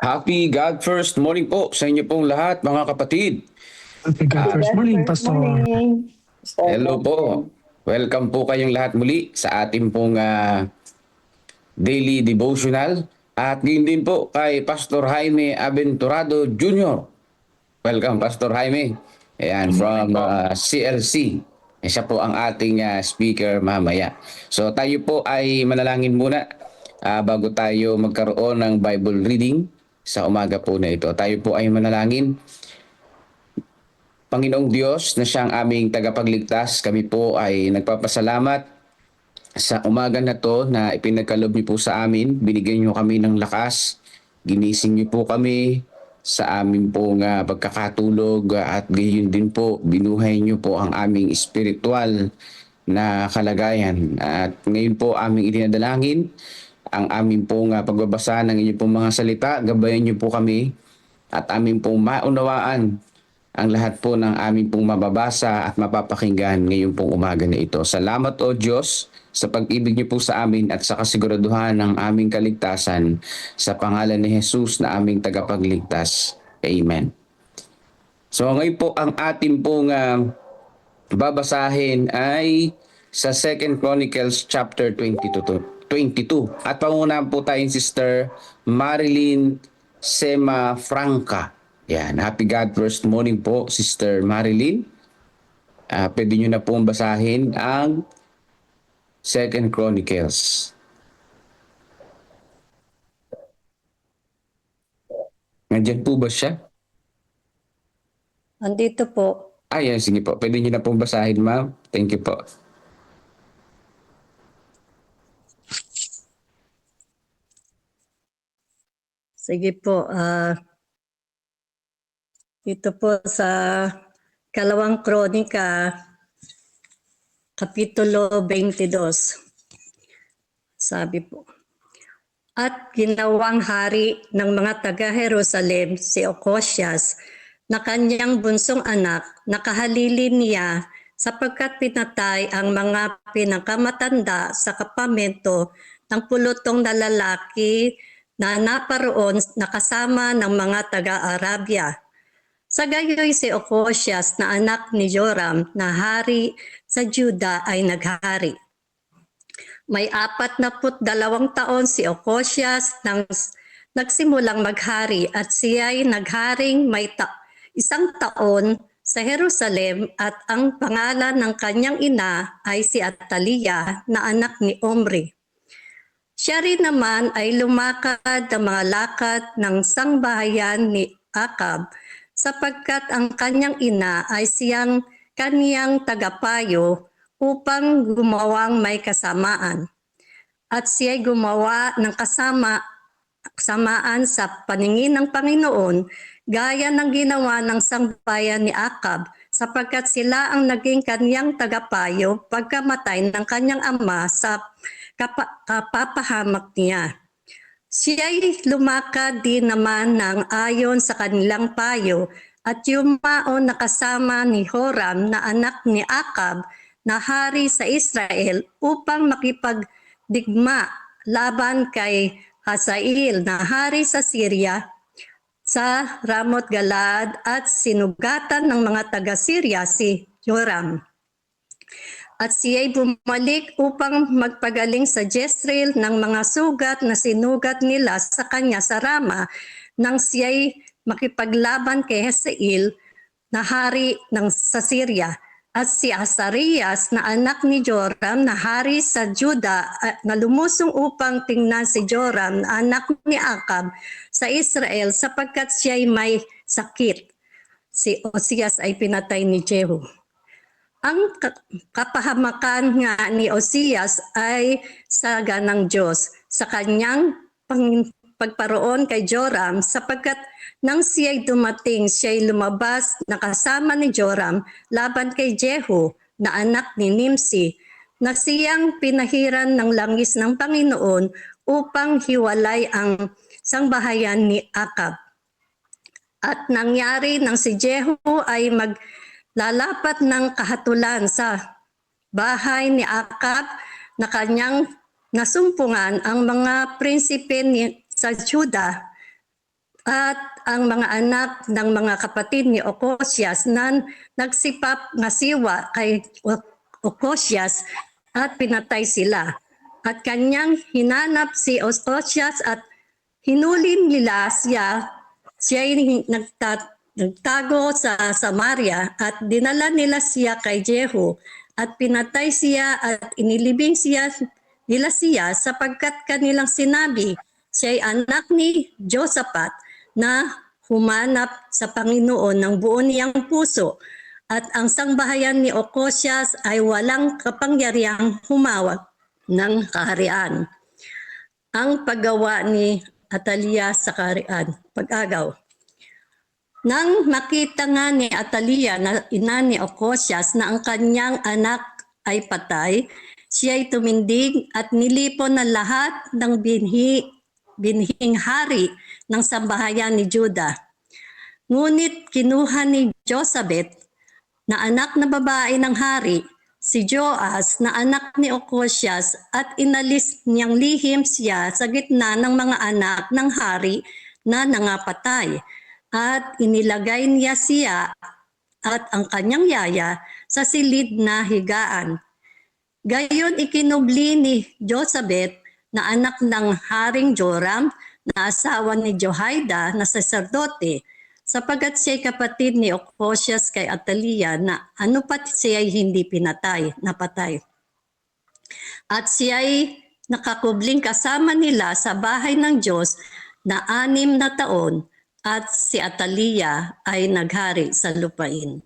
Happy God First Morning po sa inyo pong lahat, mga kapatid. Happy God First Morning, First Pastor. morning. Hello po. Welcome po kayong lahat muli sa ating pong daily devotional. At ngayon din po kay Pastor Jaime Aventurado Jr. Welcome, Pastor Jaime. Ayan, from CLC. Siya po ang ating speaker mamaya. So tayo po ay manalangin muna bago tayo magkaroon ng Bible reading sa umaga po na ito. Tayo po ay manalangin. Panginoong Diyos na siyang aming tagapagligtas, kami po ay nagpapasalamat sa umaga na to na ipinagkaloob niyo po sa amin. Binigyan niyo kami ng lakas, ginising niyo po kami sa amin pong pagkakatulog at gayon din po binuhay niyo po ang aming espiritual na kalagayan. At ngayon po aming itinadalangin ang aming pong pagbabasa ng inyong pong mga salita. Gabayan niyo po kami at aming pong maunawaan ang lahat po ng aming pong mababasa at mapapakinggan ngayon pong umaga na ito. Salamat o Diyos sa pag-ibig niyo po sa amin at sa kasiguraduhan ng aming kaligtasan sa pangalan ni Jesus na aming tagapagligtas. Amen. So ngayon po ang ating pong babasahin ay sa 2 Chronicles chapter 22. At pangunahan po tayong Sister Marilyn Sema Franca. Yan, happy God First Morning po, Sister Marilyn. Pwede nyo na pong basahin ang 2 Chronicles. Nandiyan po ba siya? Andito po. Yan, sige po. Pwede nyo na pong basahin, ma'am. Thank you po. Sige po. Dito po sa Kalawang Kronika, Kapitulo 22. Sabi po, at ginawang hari ng mga taga-Jerusalem si Ocozias na kanyang bunsong anak, nakahalili niya sapagkat pinatay ang mga pinakamatanda sa kapamento ng pulutong na lalaki na naparoon na kasama ng mga taga-Arabia. Sa gayoy si Ocozias na anak ni Joram na hari sa Juda ay naghari. May 42 taon si Ocozias nang nagsimulang maghari at siya ay nagharing may isang taon sa Jerusalem at ang pangalan ng kanyang ina ay si Atalia na anak ni Omri. Siya rin naman ay lumakad ng mga lakad ng sangbahayan ni Akab sapagkat ang kanyang ina ay siyang kaniyang tagapayo upang gumawang may kasamaan. At siya ay gumawa ng kasamaan sa paningin ng Panginoon gaya ng ginawa ng sangbahayan ni Akab sapagkat sila ang naging kaniyang tagapayo pagkamatay ng kanyang ama sa kapapahamak niya. Siya'y lumakad din naman ng ayon sa kanilang payo at yumaon na kasama ni Joram na anak ni Akab na hari sa Israel upang makipagdigma laban kay Hazael na hari sa Syria sa Ramot Galad at sinugatan ng mga taga-Syria si Joram. At siya'y bumalik upang magpagaling sa Jezreel ng mga sugat na sinugat nila sa kanya sa Rama nang siya'y makipaglaban kay Hazael na hari sa Syria. At si Azarias na anak ni Joram na hari sa Juda na lumusong upang tingnan si Joram na anak ni Akab sa Israel sapagkat siya'y may sakit. Si Ozias ay pinatay ni Jehu. Ang kapahamakan nga ni Ozias ay saga ng Diyos sa kanyang pagparoon kay Joram sapagkat nang siya'y dumating, siya'y lumabas na kasama ni Joram laban kay Jehu na anak ni Nimsi na siyang pinahiran ng langis ng Panginoon upang hiwalay ang sangbahayan ni Akab. At nangyari nang si Jehu ay lalapat ng kahatulan sa bahay ni Akab na kanyang nasumpungan ang mga prinsipe sa Juda at ang mga anak ng mga kapatid ni Ocosias na nagsipap nga siwa kay Ocosias at pinatay sila. At kanyang hinanap si Ocosias at hinuli nila siya. Siya ay nagtago sa Samaria at dinala nila siya kay Jehu at pinatay siya at inilibing nila siya sapagkat kanilang sinabi siya ay anak ni Josaphat na humanap sa Panginoon ng buo niyang puso at ang sangbahayan ni Ocosias ay walang kapangyarihang humawak ng kaharian. Ang paggawa ni Atalia sa kaharian, pag-agaw. Nang makita nga ni Atalia na ina ni Ocosias na ang kanyang anak ay patay, siya ay tumindig at nilipon na lahat ng binhing hari ng sambahayan ni Juda. Ngunit kinuha ni Josabet na anak na babae ng hari, si Joas na anak ni Ocosias at inalis niyang lihim siya sa gitna ng mga anak ng hari na nangapatay. At inilagay niya siya at ang kanyang yaya sa silid na higaan. Gayon ikinubli ni Josabet na anak ng Haring Joram na asawa ni Jehoiada na saserdote sapagat siya'y kapatid ni Ocosias kay Atalia na ano pat siya'y hindi napatay. At siya'y nakakubling kasama nila sa bahay ng Diyos na 6 na taon at si Atalia ay naghari sa lupain.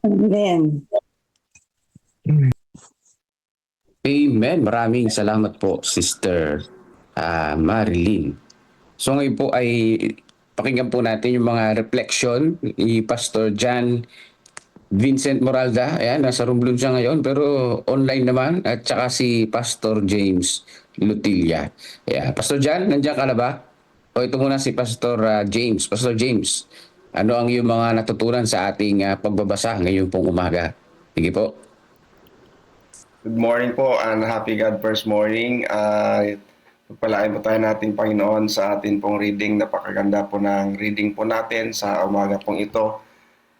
Amen. Amen. Maraming salamat po, Sister Marilyn. So ngayon po ay pakinggan po natin yung mga reflection ni Pastor John Vincent Moralda. Ayan, nasa Romblon siya ngayon pero online naman. At saka si Pastor James Lutilla. Ayan. Pastor John, nandiyan ka na ba? O ito muna si Pastor James. Pastor James, ano ang iyong mga natutunan sa ating pagbabasa ngayon pong umaga? Sige po. Good morning po and happy God first morning. Pagpalain po tayo natin Panginoon sa atin pong reading. Napakaganda po ng reading po natin sa umaga pong ito.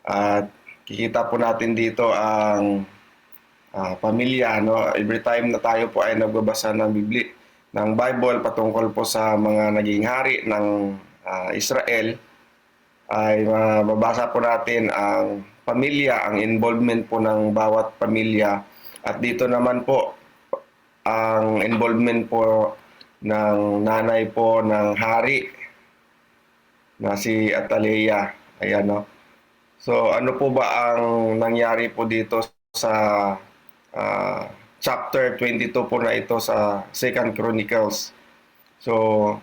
At kikita po natin dito ang pamilya. No? Every time na tayo po ay nagbabasa ng ng Bible patungkol po sa mga naging hari ng Israel, ay mababasa po natin ang pamilya, ang involvement po ng bawat pamilya. At dito naman po, ang involvement po ng nanay po ng hari na si Atalia. Ayan, no? So ano po ba ang nangyari po dito sa chapter 22 po na ito sa 2 Chronicles? So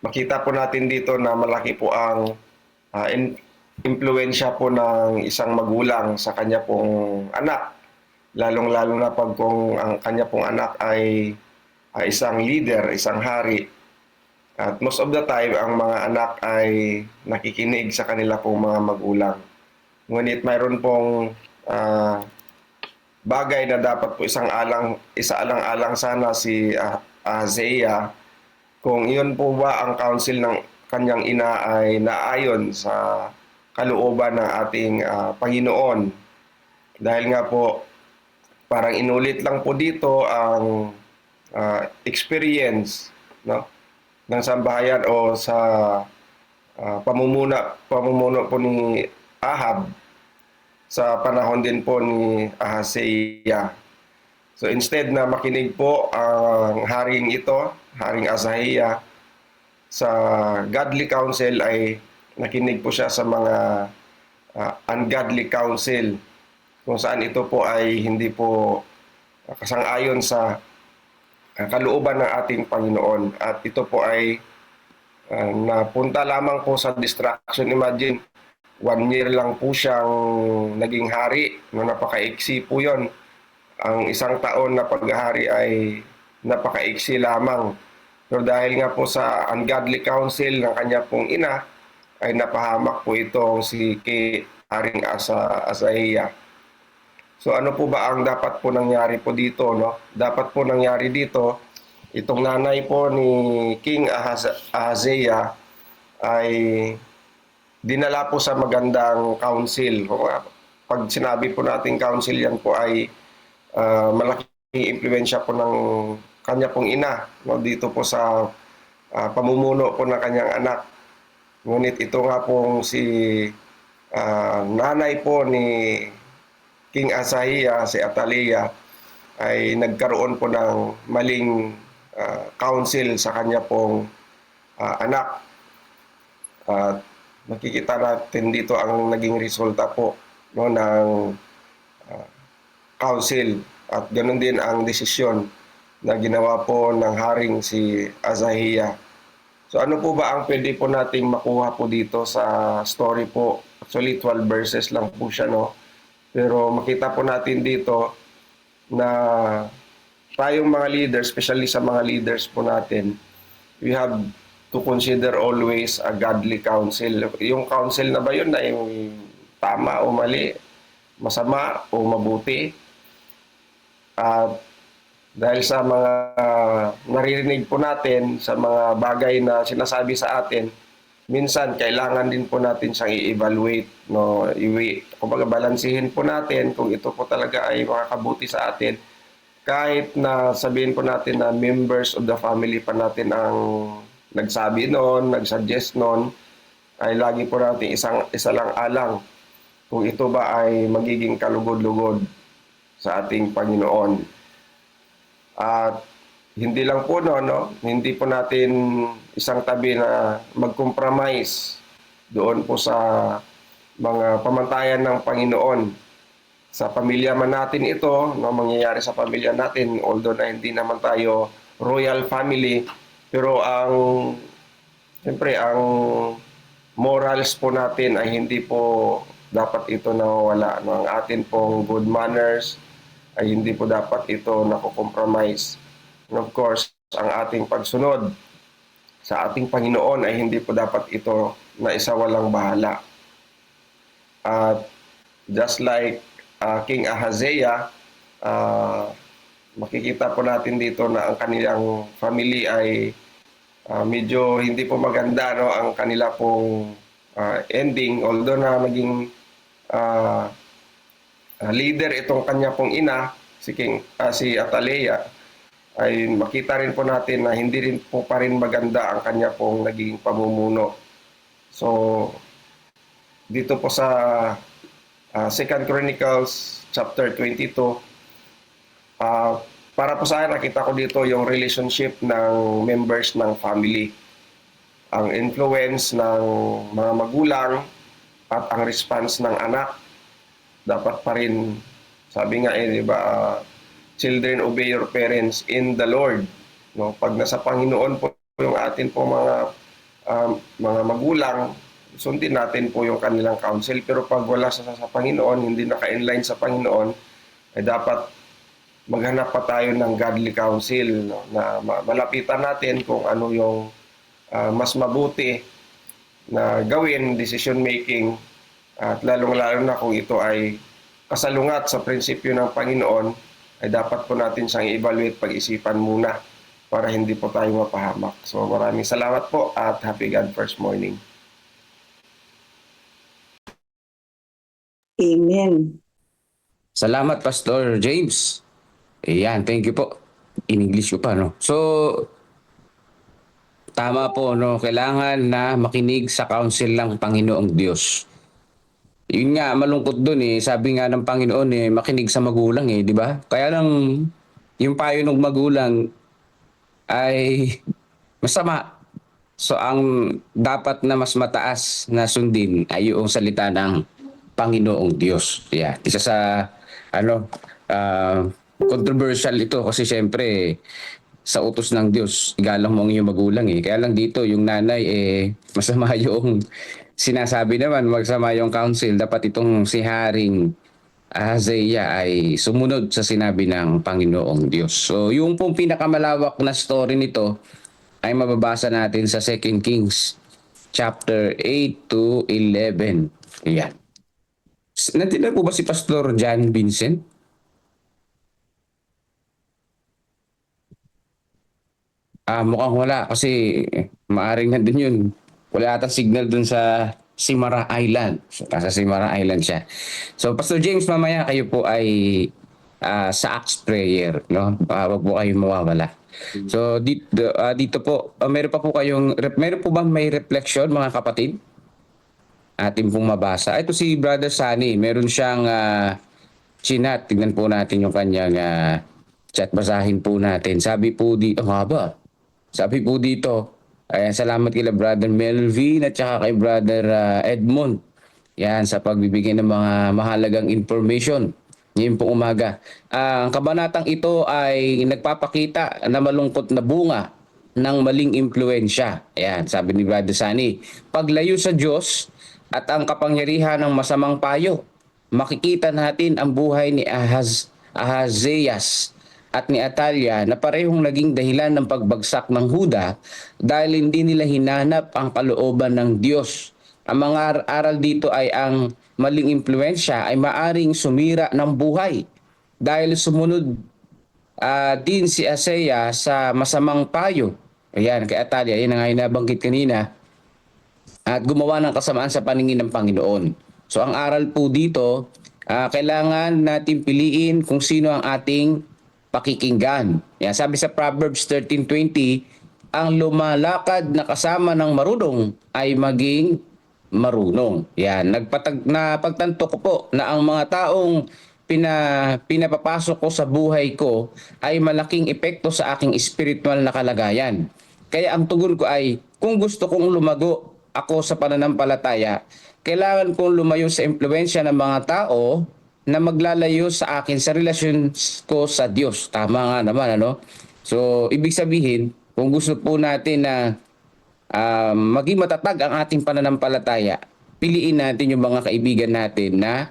makita po natin dito na malaki po ang impluwensya po ng isang magulang sa kanya pong anak. Lalong-lalo na pag kung ang kanya pong anak ay isang leader, isang hari. At most of the time, ang mga anak ay nakikinig sa kanila pong mga magulang. Ngunit mayroon pong bagay na dapat po isaalang-alang sana si Ahaziah, kung iyon po ba ang counsel ng kanyang ina ay naayon sa kalooban ng ating Panginoon. Dahil nga po, parang inulit lang po dito ang experience, no, ng sambahayan o sa pamumuno po ni Ahab sa panahon din po ni Ahaziah. So instead na makinig po ang haring ito, Haring Ahaziah, sa godly counsel, ay nakinig po siya sa mga ungodly counsel, kung saan ito po ay hindi po kasang-ayon sa kalooban ng ating Panginoon. At ito po ay napunta lamang po sa distraction. Imagine, 1 year lang po siyang naging hari. No, napakaiksi po yun. Ang 1 taon na paghahari ay napakaiksi lamang. Pero dahil nga po sa ungodly counsel ng kanya pong ina, ay napahamak po itong si Haring Ahaziah. So ano po ba ang dapat po nangyari po dito? No? Dapat po nangyari dito, itong nanay po ni King Ahaziah ay dinala po sa magandang council. Pag sinabi po natin council, yan po ay malaking impluensya po ng kanya pong ina, no, dito po sa pamumuno po ng kanyang anak. Ngunit ito nga pong si nanay po ni King Asahiya, si Atalaya, ay nagkaroon po ng maling counsel sa kanya pong anak. At makikita natin dito ang naging resulta po, no, ng council, at ganoon din ang desisyon na ginawa po ng haring si Azahiya. So ano po ba ang pwede po nating makuha po dito sa story po? Actually 12 verses lang po siya, no? Pero makita po natin dito na tayong mga leaders, especially sa mga leaders po natin, we have to consider always a godly counsel. Yung counsel na ba yun na yung tama o mali, masama o mabuti? At dahil sa mga naririnig po natin, sa mga bagay na sinasabi sa atin, minsan kailangan din po natin siyang i-evaluate, no? Kumbaga balansihin po natin kung ito po talaga ay makakabuti sa atin. Kahit na sabihin po natin na members of the family pa natin ang nagsabi noon, nagsuggest noon, ay lagi po natin isa lang alang kung ito ba ay magiging kalugod-lugod sa ating Panginoon. At hindi lang po no, hindi po natin isang tabi na mag-compromise doon po sa mga pamantayan ng Panginoon. Sa pamilya man natin ito, no, mangyayari sa pamilya natin, although na hindi naman tayo royal family, pero siyempre, ang morals po natin ay hindi po dapat ito nawawala. No? Ang atin pong good manners ay hindi po dapat ito nakokompromise. And of course, ang ating pagsunod sa ating Panginoon ay hindi po dapat ito na isawalang bahala. At just like King Ahaziah, makikita po natin dito na ang kanilang family ay medyo hindi po maganda, no, ang kanila pong ending, although na naging leader itong kanya pong ina, si Atalaya, ay makita rin po natin na hindi rin po pa rin maganda ang kanya pong naging pamumuno. So, dito po sa 2 Chronicles chapter 22, para po sa akin, nakita ko dito yung relationship ng members ng family. Ang influence ng mga magulang at ang response ng anak. Dapat pa rin, sabi nga di ba, children obey your parents in the Lord. No? Pag nasa Panginoon po yung atin po mga magulang, sundin natin po yung kanilang counsel. Pero pag wala sa Panginoon, hindi naka-inline sa Panginoon, ay dapat maghanap pa tayo ng godly counsel, no? Na malapitan natin kung ano yung mas mabuti na gawin, decision making, at lalong-lalo na kung ito ay kasalungat sa prinsipyo ng Panginoon, ay dapat po natin siyang i-evaluate, pag-isipan muna para hindi po tayo mapahamak. So maraming salamat po at happy God First Morning. Amen. Salamat, Pastor James. Ayan, thank you po. In English ko pa, no? So, tama po, no? Kailangan na makinig sa counsel ng Panginoong Diyos. Yun nga, malungkot dun eh. Sabi nga ng Panginoon eh, makinig sa magulang eh, di ba? Kaya lang, yung payo ng magulang ay masama. So, ang dapat na mas mataas na sundin ay yung salita ng Panginoong Diyos. Yeah. Isa sa, controversial ito kasi syempre, sa utos ng Diyos, igalang mo ang iyong magulang eh. Kaya lang dito, yung nanay masama yung sinasabi naman, magsama yung counsel. Dapat itong si Haring Ahaziah ay sumunod sa sinabi ng Panginoong Diyos. So, yung pong pinakamalawak na story nito ay mababasa natin sa 2 Kings chapter 8 to 11. Ayan. Nandito po ba si Pastor John Vincent? Mukhang wala kasi maaring nandun yun. Wala atang signal dun sa Simara Island. So, nasa Simara Island siya. So, Pastor James, mamaya kayo po ay sa Acts Prayer, no? Wag po kayong mawawala. So, dito po, meron pa po kayong, meron po ba may reflection, mga kapatid? Atin pong mabasa. Ito si Brother Sunny, meron siyang chinat. Tignan po natin yung kanyang chat. Basahin po natin. Sabi po dito, ang haba. Sabi po dito, ayan, salamat kila Brother Melvin at saka kay Brother Edmond. Yan, sa pagbibigay ng mga mahalagang information. Ngayon pong umaga. Ang kabanatang ito ay nagpapakita na malungkot na bunga ng maling impluensya. Ayan, sabi ni Brother Sunny. Paglayo sa Diyos at ang kapangyarihan ng masamang payo, makikita natin ang buhay ni Ahazias at ni Atalia na parehong naging dahilan ng pagbagsak ng Huda dahil hindi nila hinanap ang kalooban ng Diyos. Ang mga aral dito ay ang maling impluensya ay maaring sumira ng buhay dahil sumunod din si Aseya sa masamang payo. Ayan, kay Atalia, yan ang nabanggit kanina. At gumawa ng kasamaan sa paningin ng Panginoon. So ang aral po dito, kailangan natin piliin kung sino ang ating pakikinggan. Yan, sabi sa Proverbs 13:20, ang lumalakad na kasama ng marunong ay maging marunong. Yan, napagtanto ko po na ang mga taong pinapapasok ko sa buhay ko ay malaking epekto sa aking spiritual na kalagayan. Kaya ang tugon ko ay, kung gusto kong lumago ako sa pananampalataya, kailangan kong lumayo sa impluensya ng mga tao na maglalayo sa akin sa relasyon ko sa Diyos. Tama nga naman, ano? So, ibig sabihin, kung gusto po natin na maging matatag ang ating pananampalataya, piliin natin yung mga kaibigan natin na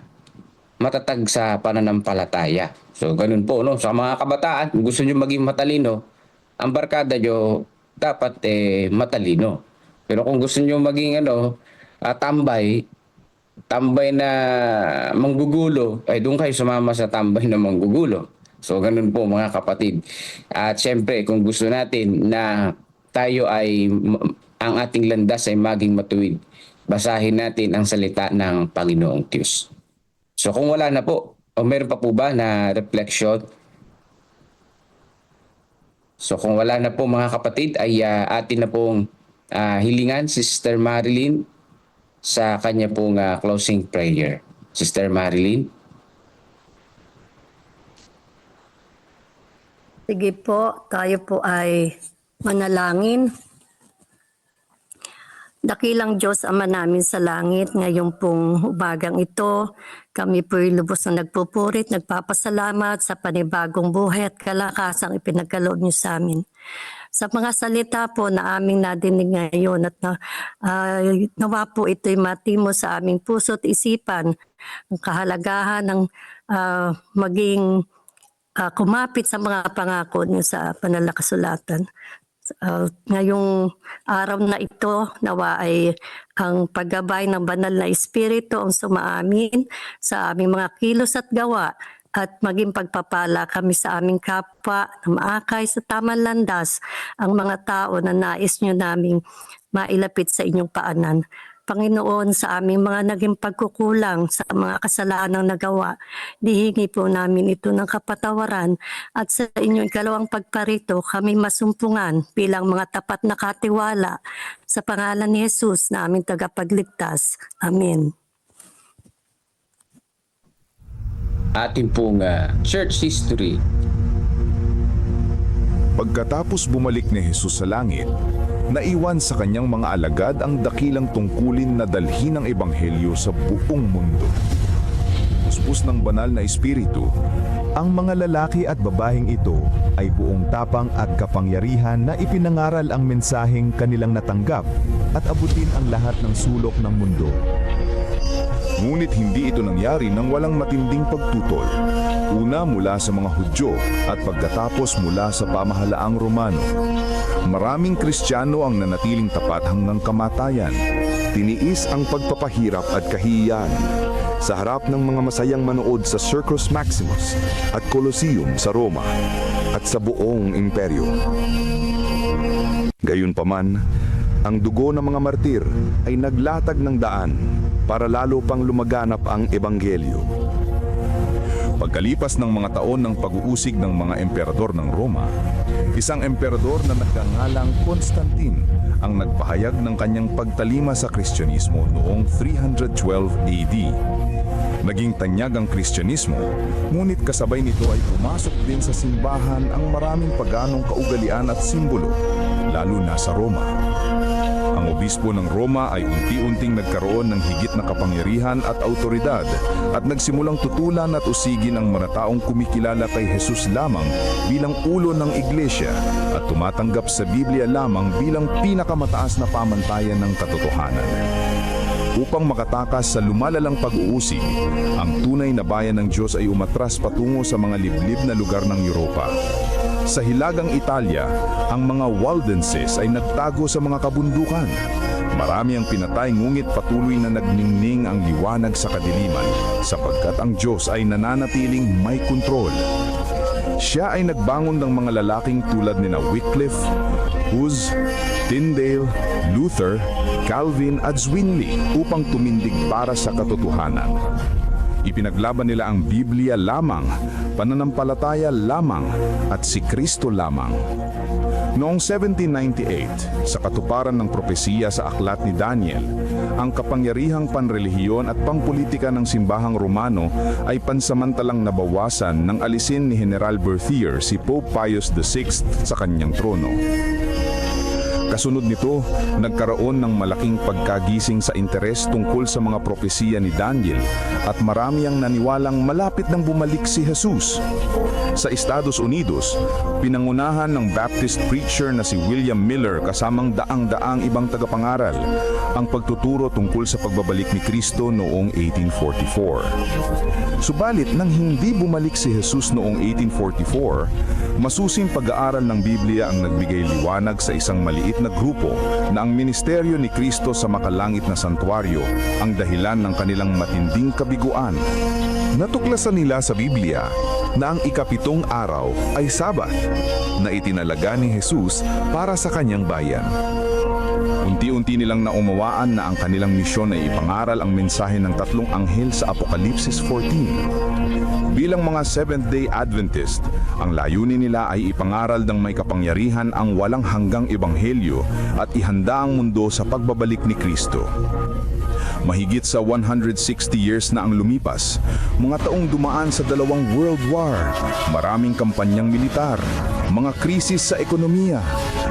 matatag sa pananampalataya. So, ganun po, no? Sa mga kabataan, kung gusto nyo maging matalino, ang barkada nyo dapat matalino. Pero kung gusto nyo maging tambay na manggugulo, ay doon kayo sumama sa tambay na manggugulo. So, ganun po mga kapatid. At syempre, kung gusto natin na tayo ay, ang ating landas ay maging matuwid, basahin natin ang salita ng Panginoong Diyos. So, kung wala na po, o meron pa po ba na reflection? So, kung wala na po mga kapatid, ay atin na pong hilingan si Sister Marilyn sa kanya pong closing prayer. Sister Marilyn. Sige po, tayo po ay manalangin. Dakilang Diyos, Ama namin sa langit, ngayon pong umagang ito, kami po'y lubos na nagpupurit, nagpapasalamat sa panibagong buhay at kalakasang ipinagkaloob niyo sa amin. Sa mga salita po na aming nadinig ngayon at nawa po ito'y matimo sa aming puso at isipan, ang kahalagahan ng maging kumapit sa mga pangako niyo sa panalakasulatan. Ngayong araw na ito, nawa ay ang paggabay ng banal na Espiritu ang sumaamin sa aming mga kilos at gawa at maging pagpapala kami sa aming kapwa na maakay sa tamang landas ang mga tao na nais nyo naming mailapit sa inyong paanan. Panginoon, sa aming mga naging pagkukulang sa mga kasalanang nagawa, dihingi po namin ito ng kapatawaran at sa inyong ikalawang pagparito kami masumpungan bilang mga tapat na katiwala sa pangalan ni Jesus na aming tagapagligtas. Amen. Ating pong church history. Pagkatapos bumalik ni Jesus sa langit, naiwan sa kanyang mga alagad ang dakilang tungkulin na dalhin ang ebanghelyo sa buong mundo. Puspos ng banal na espiritu, ang mga lalaki at babaeng ito ay buong tapang at kapangyarihan na ipinangaral ang mensaheng kanilang natanggap at abutin ang lahat ng sulok ng mundo. Ngunit hindi ito nangyari nang walang matinding pagtutol. Una mula sa mga Hudyo at pagkatapos mula sa pamahalaang Romano. Maraming Kristiyano ang nanatiling tapat hanggang kamatayan. Tiniis ang pagpapahirap at kahihiyan sa harap ng mga masayang manood sa Circus Maximus at Colosseum sa Roma at sa buong imperyo. Gayunpaman, Ang dugo ng mga martir ay naglatag ng daan para lalo pang lumaganap ang ebanghelyo. Pagkalipas ng mga taon ng pag-uusig ng mga emperador ng Roma, isang emperador na nagngangalang Constantine ang nagpahayag ng kanyang pagtalima sa Kristyanismo noong 312 AD. Naging tanyag ang Kristyanismo, ngunit kasabay nito ay pumasok din sa simbahan ang maraming paganong kaugalian at simbolo, lalo na sa Roma. Ang obispo ng Roma ay unti-unting nagkaroon ng higit na kapangyarihan at autoridad at nagsimulang tutulan at usigin ang mga taong kumikilala kay Jesus lamang bilang ulo ng iglesia at tumatanggap sa Biblia lamang bilang pinakamataas na pamantayan ng katotohanan. Upang makatakas sa lumalalang pag-uusig, ang tunay na bayan ng Diyos ay umatras patungo sa mga liblib na lugar ng Europa. Sa hilagang Italia, ang mga Waldenses ay nagtago sa mga kabundukan. Marami ang pinatay ngunit patuloy na nagningning ang liwanag sa kadiliman sapagkat ang Diyos ay nananatiling may kontrol. Siya ay nagbangon ng mga lalaking tulad ni Wycliffe, Hus, Tyndale, Luther, Calvin at Zwingli upang tumindig para sa katotohanan. Ipinaglaban nila ang Biblia lamang, pananampalataya lamang at si Kristo lamang. Noong 1798, sa katuparan ng propesiya sa aklat ni Daniel, ang kapangyarihang panrelihiyon at pangpolitika ng simbahang Romano ay pansamantalang nabawasan nang alisin ni General Berthier si Pope Pius VI sa kanyang trono. Kasunod nito, nagkaroon ng malaking pagkagising sa interes tungkol sa mga propesiya ni Daniel at marami ang naniwalang malapit nang bumalik si Jesus. Sa Estados Unidos, pinangunahan ng Baptist preacher na si William Miller kasamang daang-daang ibang tagapangaral ang pagtuturo tungkol sa pagbabalik ni Kristo noong 1844. Subalit nang hindi bumalik si Jesus noong 1844, masusing pag-aaral ng Biblia ang nagbigay liwanag sa isang maliit na grupo na ang ministeryo ni Kristo sa makalangit na santuaryo ang dahilan ng kanilang matinding kabiguan. Natuklasan nila sa Biblia na ang ikapitong araw ay Sabat na itinalaga ni Jesus para sa kanyang bayan. Unti-unti nilang naumawaan na ang kanilang misyon ay ipangaral ang mensahe ng tatlong anghel sa Apokalipsis 14. Bilang mga Seventh-day Adventist, ang layunin nila ay ipangaral ng may kapangyarihan ang walang hanggang ebanghelyo at ihanda ang mundo sa pagbabalik ni Kristo. Mahigit sa 160 years na ang lumipas, mga taong dumaan sa dalawang World War, maraming kampanyang militar, mga krisis sa ekonomiya,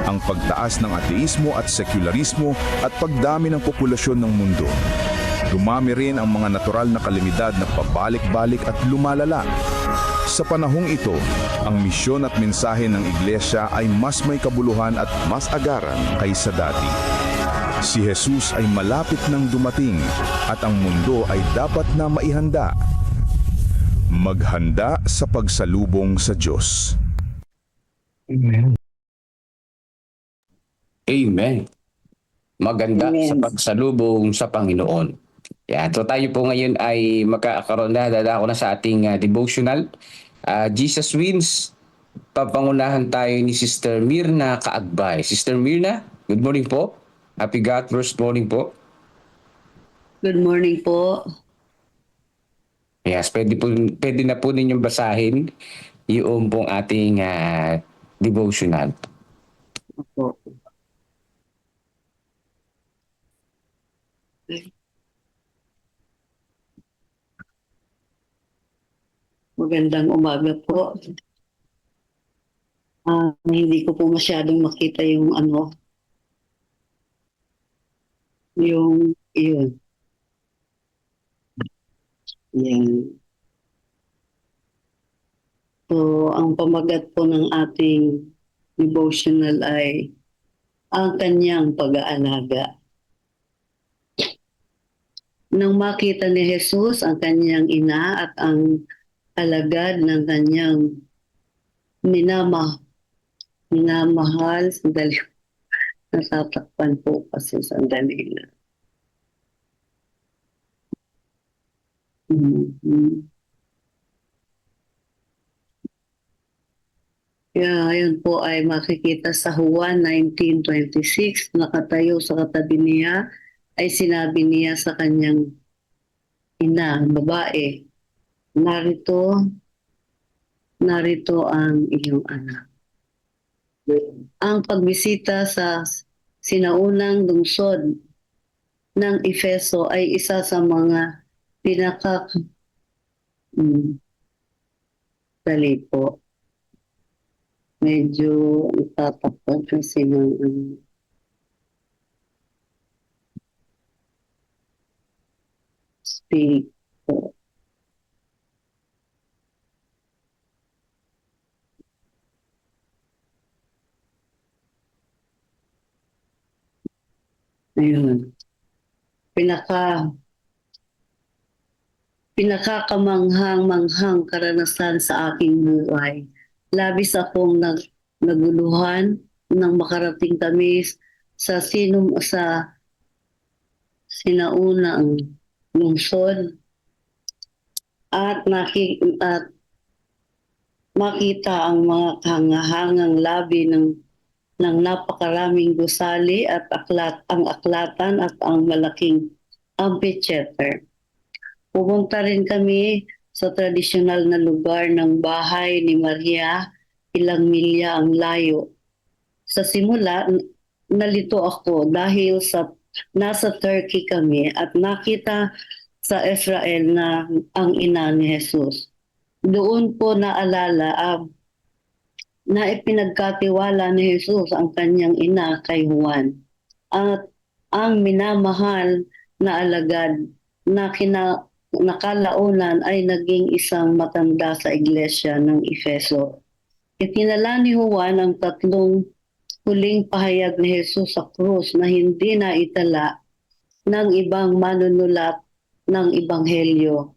ang pagtaas ng ateismo at sekularismo at pagdami ng populasyon ng mundo. Dumami rin ang mga natural na kalamidad na pabalik-balik at lumalala. Sa panahong ito, ang misyon at mensahe ng iglesia ay mas may kabuluhan at mas agaran kaysa dati. Si Jesus ay malapit nang dumating at ang mundo ay dapat na maihanda. Maghanda sa pagsalubong sa Diyos. Amen. Amen. Maganda Amen. sa pagsalubong sa Panginoon. Yeah, so tayo po ngayon ay magkakaroon na, dadako na sa ating devotional. Jesus Wins, papangunahan tayo ni Sister Mirna Kaagbay. Sister Mirna, good morning po. Happy God first morning po. Good morning po. Yes, pwede na po ninyong basahin yung pong ating devotional. Opo. Magandang umaga po. Hindi ko po masyadong makita yung yun. Yan. So, ang pamagat po ng ating devotional ay ang kanyang pag-aalaga. Nang makita ni Jesus ang kanyang ina at ang alagad ng kanyang minamahal, sandali, natatakpan po kasi sandali na. Yun po ay makikita sa Juan 19:26, nakatayo sa katabi niya, ay sinabi niya sa kanyang ina, babae, narito ang iyong anak. Ang pagbisita sa sinaunang lungsod ng Efeso ay isa sa mga dali po. Medyo natatakpan kasi ng speak po. Ayun. Pinakakamanghang-manghang karanasan sa aking buhay. Labis akong naguluhan nang makarating kami sa sinaunang lungsod at makita ang mga kahangahangang labi ng napakaraming gusali at ang aklatan at ang malaking amphitheater. Pumunta rin kami sa tradisyonal na lugar ng bahay ni Maria, ilang milya ang layo. Sa simula, nalito ako dahil nasa Turkey kami at nakita sa Israel na ang ina ni Jesus. Doon po naalala na ipinagkatiwala ni Jesus ang kanyang ina kay Juan. At ang minamahal na alagad na nakalaunan ay naging isang matanda sa iglesia ng Efeso. Itinala ni Juan ang tatlong huling pahayag ni Jesus sa krus na hindi na itala ng ibang manunulat ng Ebanghelyo.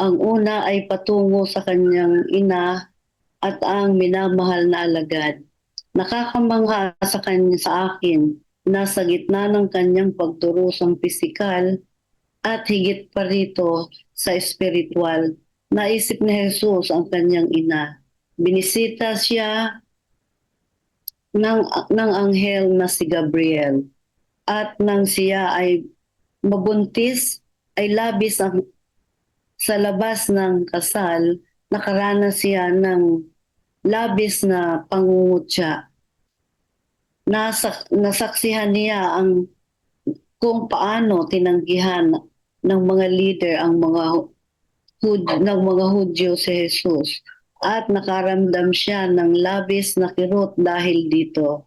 Ang una ay patungo sa kanyang ina at ang minamahal na alagad. Nakakamangha sa akin na sa gitna ng kanyang pagturusang pisikal at higit pa rito sa espiritual, naisip ni Jesus ang kanyang ina. Binisita siya ng anghel na si Gabriel at nang siya ay mabuntis ay sa labas ng kasal, nakaranas siya ng labis na pangungutya. Nasaksihan niya kung paano tinanggihan ng mga leader ng mga Hudyo si Jesus at nakaramdam siya ng labis na kirot dahil dito.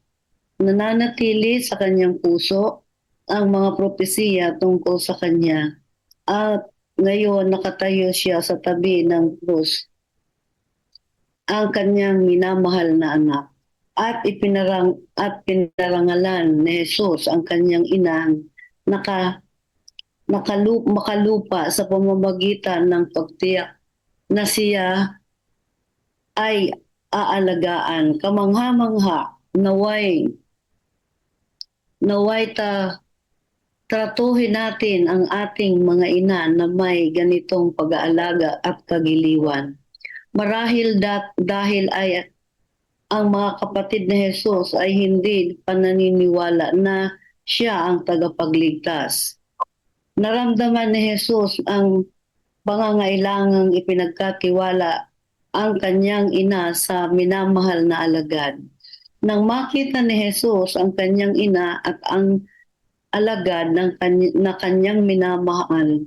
Nananatili sa kanyang puso ang mga propesiya tungkol sa kanya at ngayon nakatayo siya sa tabi ng krus, ang kanyang minamahal na anak, at pinarangalan ni Jesus ang kanyang inang makalupa sa pamamagitan ng pagtiyak na siya ay aalagaan. Kamangha-mangha, naway tratuhin natin ang ating mga ina na may ganitong pag-aalaga at kagiliwan. Marahil dahil ay ang mga kapatid ni Jesus ay hindi pananiniwala na siya ang tagapagligtas. Naramdaman ni Jesus ang pangangailangang ipinagkatiwala ang kanyang ina sa minamahal na alagad. Nang makita ni Jesus ang kanyang ina at ang alagad na kanyang minamahal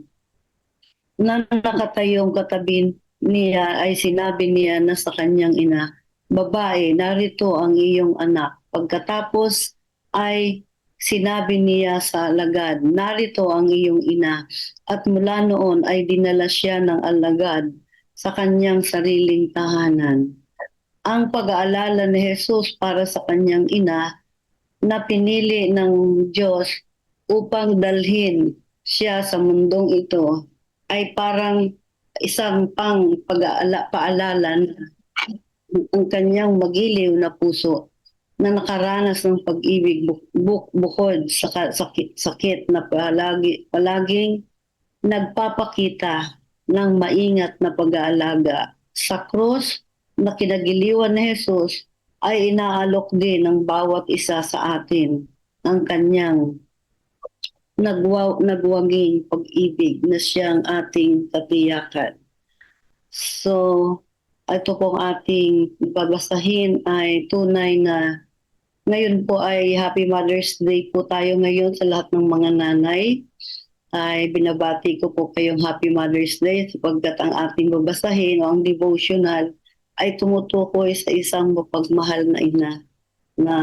na nakatayong katabi niya, ay sinabi niya na sa kanyang ina, "Babae, narito ang iyong anak." Pagkatapos ay sinabi niya sa alagad, "Narito ang iyong ina." At mula noon ay dinala siya ng alagad sa kanyang sariling tahanan. Ang pag-aalala ni Jesus para sa kanyang ina na pinili ng Diyos upang dalhin siya sa mundong ito ay parang isang paalala ang kanyang magiliw na puso na nakaranas ng pag-ibig bukod sa sakit na palaging nagpapakita ng maingat na pag-aalaga. Sa krus na kinagiliwan ni Jesus, ay inaalok din ng bawat isa sa atin ang kanyang nagwaging pag-ibig na siyang ating katiyakan. So, ito pong ating babasahin ay tunay na ngayon po ay Happy Mother's Day po tayo ngayon sa lahat ng mga nanay. Ay binabati ko po kayong Happy Mother's Day sapagkat ang ating babasahin o ang devotional ay tumutukoy sa isang mapagmahal na ina na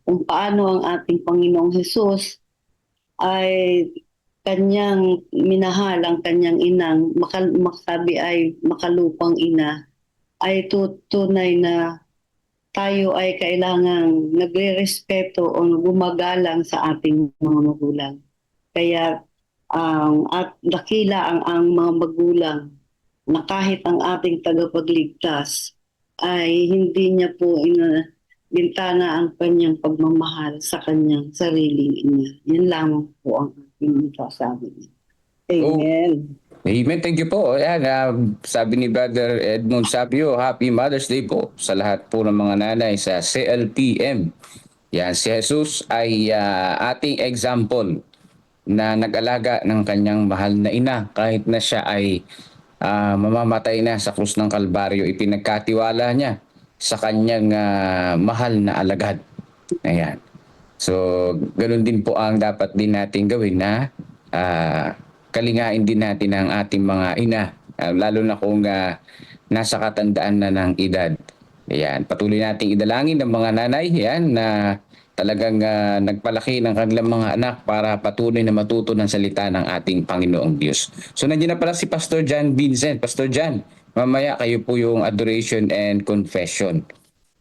kung paano ang ating Panginoong Hesus ay kanyang minahal ang kanyang inang, makasabi ay makalupang ina, ay tunay na tayo ay kailangang nagre-respeto o gumagalang sa ating mga magulang. Kaya at dakila ang mga magulang na kahit ang ating tagapagligtas ay hindi niya po bintana ang kanyang pagmamahal sa kanyang sariling ina. Yan lamang po ang aking masasabi. Amen. Amen. Thank you po. Ayan, sabi ni Brother Edmond Sabio, Happy Mother's Day po sa lahat po ng mga nanay sa CLPM. Yan, si Jesus ay ating example na nag-alaga ng kanyang mahal na ina kahit na siya ay mamamatay na sa krus ng Kalbaryo. Ipinagkatiwala niya sa kanyang mahal na alagad. Ayan. So, ganun din po ang dapat din natin gawin na kalingain din natin ang ating mga ina, lalo na kung nasa katandaan na ng edad. Ayan. Patuloy nating idalangin ng mga nanay yan na talagang nagpalaki ng kanilang mga anak para patuloy na matuto ng salita ng ating Panginoong Diyos. So, nandiyan na pala si Pastor John Vincent. Pastor John, mamaya kayo po yung adoration and confession.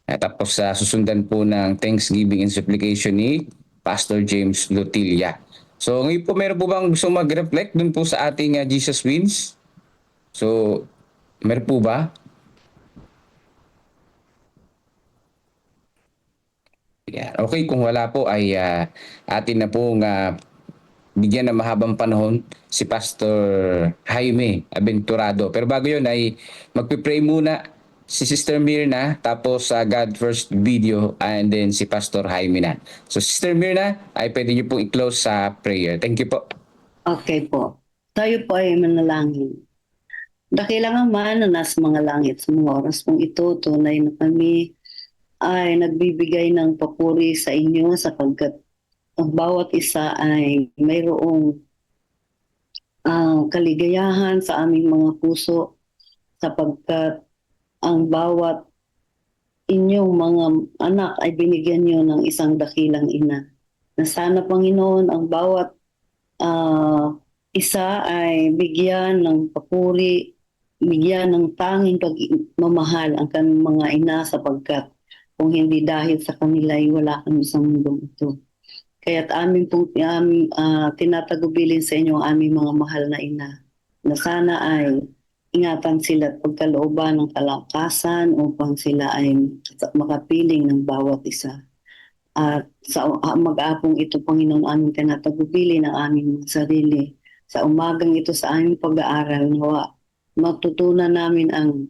Tapos susundan po ng Thanksgiving and supplication ni Pastor James Lutilla. So ngayon po meron po bang gusto mag-reflect dun po sa ating Jesus Wins? So meron po ba? Yeah. Okay, kung wala po ay atin na pong bigyan ng mahabang panahon si Pastor Jaime Aventurado. Pero bago yun ay magpipray muna si Sister Mirna, tapos God First video, and then si Pastor Jaime na. So Sister Mirna, ay pwede niyo pong i-close sa prayer. Thank you po. Okay po. Tayo po ay manalangin. Dakilang Ama na nasa mga langit sa mga oras pong ito, tunay na kami ay nagbibigay ng papuri sa inyo sapagkat ang bawat isa ay mayroong kaligayahan sa aming mga puso sapagkat ang bawat inyong mga anak ay binigyan nyo ng isang dakilang ina. Na sana, Panginoon, ang bawat isa ay bigyan ng papuri, bigyan ng tanging pagmamahal ang kanyang mga ina sapagkat kung hindi dahil sa kanila ay wala kami sa mundong ito. Kaya't amin pong tinatagubilin sa inyo ang aming mga mahal na ina na sana ay ingatan sila at pagkalooban ng kalakasan upang sila ay makapiling ng bawat isa. At sa mag-apong ito, Panginoon, aming tinatagubilin ang aming sarili. Sa umagang ito sa aming pag-aaral, nawa matutunan namin ang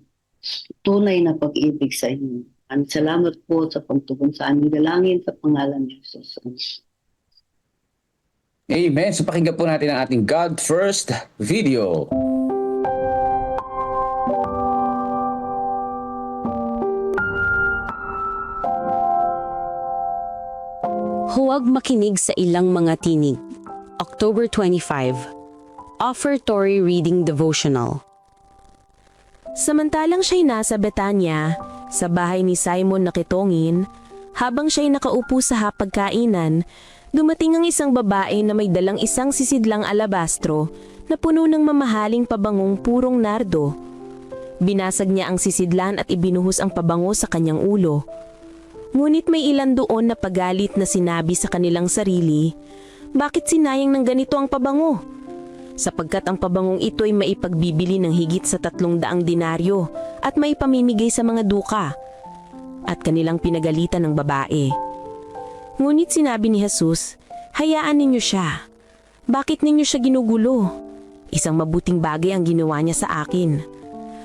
tunay na pag-ibig sa inyo. At salamat po sa pagtugon sa aming dalangin sa pangalan ni Jesus. Amen. So pakinggan po natin ang ating God First video. Huwag makinig sa ilang mga tinig. October 25. Offertory Reading Devotional. Samantalang siya'y nasa Betanya, sa bahay ni Simon na kitongin, habang siya'y nakaupo sa hapagkainan, dumating ang isang babae na may dalang isang sisidlang alabastro na puno ng mamahaling pabangong purong nardo. Binasag niya ang sisidlan at ibinuhos ang pabango sa kanyang ulo. Ngunit may ilan doon na pagalit na sinabi sa kanilang sarili, bakit sinayang ng ganito ang pabango? Sapagkat ang pabangong ito ay maipagbibili ng higit sa 300 denaryo at maipamimigay sa mga duka. At kanilang pinagalitan ng babae. Ngunit sinabi ni Jesus, hayaan ninyo siya. Bakit ninyo siya ginugulo? Isang mabuting bagay ang ginawa niya sa akin.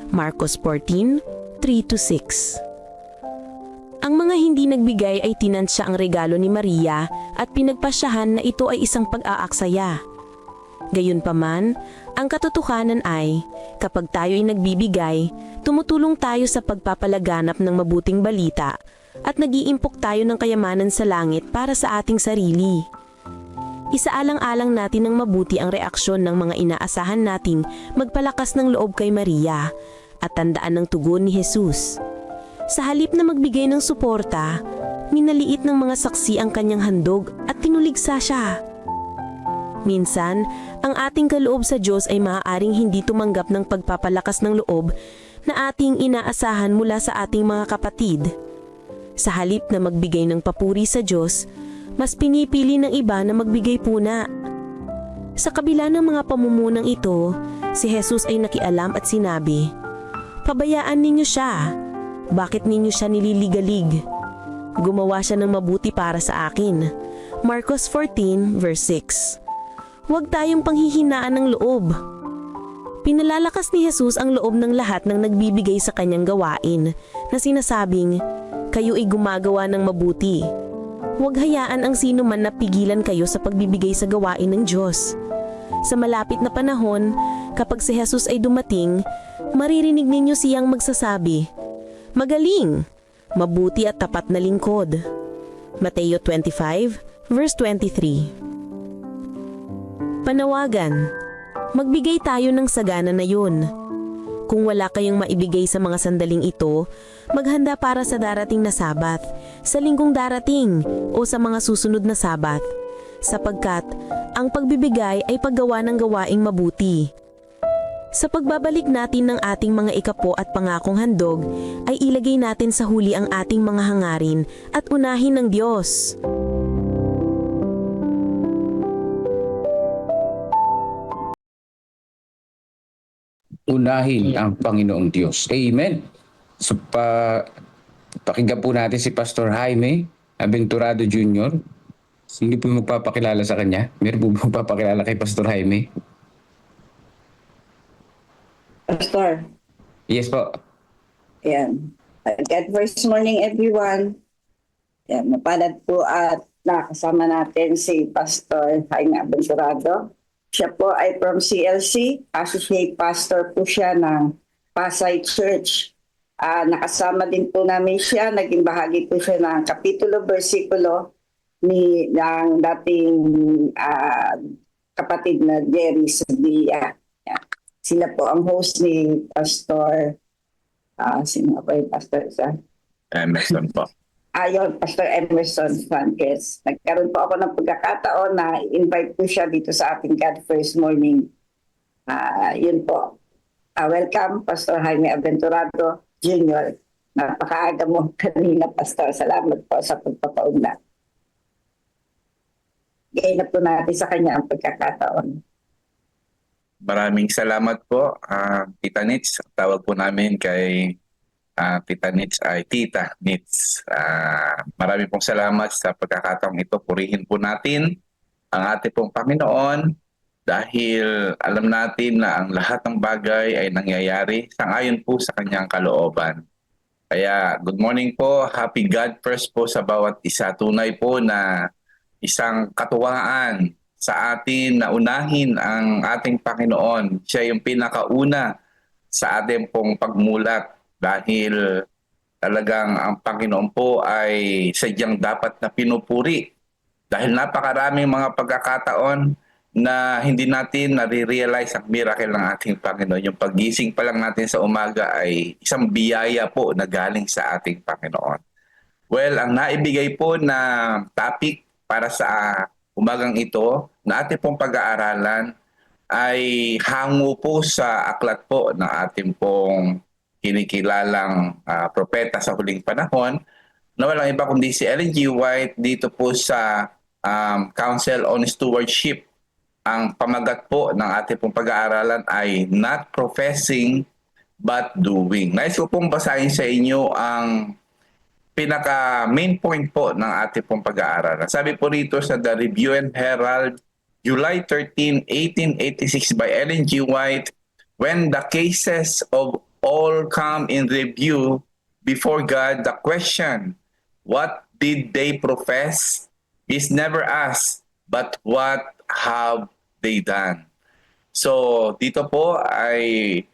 Marcos 14:3-6. Ang mga hindi nagbigay ay tinansya ang regalo ni Maria at pinagpasyahan na ito ay isang pag-aaksaya. Gayunpaman, ang katotohanan ay, kapag tayo ay nagbibigay, tumutulong tayo sa pagpapalaganap ng mabuting balita at nag-iimpok tayo ng kayamanan sa langit para sa ating sarili. Isaalang-alang natin ng mabuti ang reaksyon ng mga inaasahan nating magpalakas ng loob kay Maria at tandaan ng tugon ni Jesus. Sa halip na magbigay ng suporta, minaliit ng mga saksi ang kanyang handog at tinuligsa siya. Minsan, ang ating kaloob sa Diyos ay maaaring hindi tumanggap ng pagpapalakas ng loob na ating inaasahan mula sa ating mga kapatid. Sa halip na magbigay ng papuri sa Diyos, mas pinipili ng iba na magbigay puna. Sa kabila ng mga pamumunang ito, si Jesus ay nakialam at sinabi, "Pabayaan ninyo siya. Bakit ninyo siya nililigalig? Gumawa siya ng mabuti para sa akin." Marcos 14 verse 6. Huwag tayong panghihinaan ng loob. Pinalalakas ni Jesus ang loob ng lahat ng nagbibigay sa kanyang gawain na sinasabing, "Kayo ay gumagawa ng mabuti." Huwag hayaan ang sino man na pigilan kayo sa pagbibigay sa gawain ng Diyos. Sa malapit na panahon, kapag si Jesus ay dumating, maririnig ninyo siyang magsasabi, "Magaling, mabuti at tapat na lingkod." Mateo 25 verse 23. Panawagan, magbigay tayo ng sagana na yun. Kung wala kayong maibigay sa mga sandaling ito, maghanda para sa darating na Sabat, sa linggong darating o sa mga susunod na Sabat, sapagkat ang pagbibigay ay paggawa ng gawaing mabuti. Sa pagbabalik natin ng ating mga ikapo at pangakong handog, ay ilagay natin sa huli ang ating mga hangarin at unahin ng Diyos. Unahin ang Panginoong Diyos. Amen. So pakinggan po natin si Pastor Jaime Aventurado Jr. Sino po yung magpapakilala sa kanya? Meron po magpapakilala kay Pastor Jaime? Pastor, Yes po. yan. Good first morning everyone. Yan, mapalad po at nakasama natin si Pastor Jaime Aventurado. Siya po ay from CLC, Associate Pastor po siya ng Pasay Church. Nakasama din po namin siya, naging bahagi po siya ng kapitulo, versikulo ng dating kapatid na Jerry Sabia. Yan. Sila po ang host ni Pastor, sino ba yung Pastor isa? Emerson po. Ayon, Pastor Emerson Sanchez. Nagkaroon po ako ng pagkakataon na invite po siya dito sa ating God First Morning. Yun po. Welcome, Pastor Jaime Aventurado Jr. Napakaaga mo kanina, Pastor. Salamat po sa pagpapauna. Gaya na po natin sa kanya ang pagkakataon. Maraming salamat po, Tita Nits. Tawag po namin kay Tita Nits ay Tita Nits. Maraming pong salamat sa pagkakataong ito. Purihin po natin ang ating pong Panginoon dahil alam natin na ang lahat ng bagay ay nangyayari sangayon po sa kanyang kalooban. Kaya good morning po, happy God first po sa bawat isa. Tunay po na isang katuwaan sa atin na unahin ang ating Panginoon. Siya yung pinakauna sa ating pong pagmulat. Dahil talagang ang Panginoon po ay sadyang dapat na pinupuri. Dahil napakaraming mga pagkakataon na hindi natin nare-realize ang miracle ng ating Panginoon. Yung paggising pa lang natin sa umaga ay isang biyaya po na galing sa ating Panginoon. Well, ang naibigay po na topic para sa umagang ito na ating pong pag-aaralan ay hango po sa aklat po ng ating pong kinikilalang propeta sa huling panahon na walang iba kundi si Ellen G. White dito po sa Council on Stewardship. Ang pamagat po ng ating pong pag-aaralan ay Not Professing But Doing. Nais ko pong basahin sa inyo ang pinaka main point po ng ating pong pag-aaralan. Sabi po rito sa The Review and Herald, July 13, 1886 by Ellen G. White, when the cases of all come in review before God, the question, what did they profess is never asked, but what have they done? So dito po ay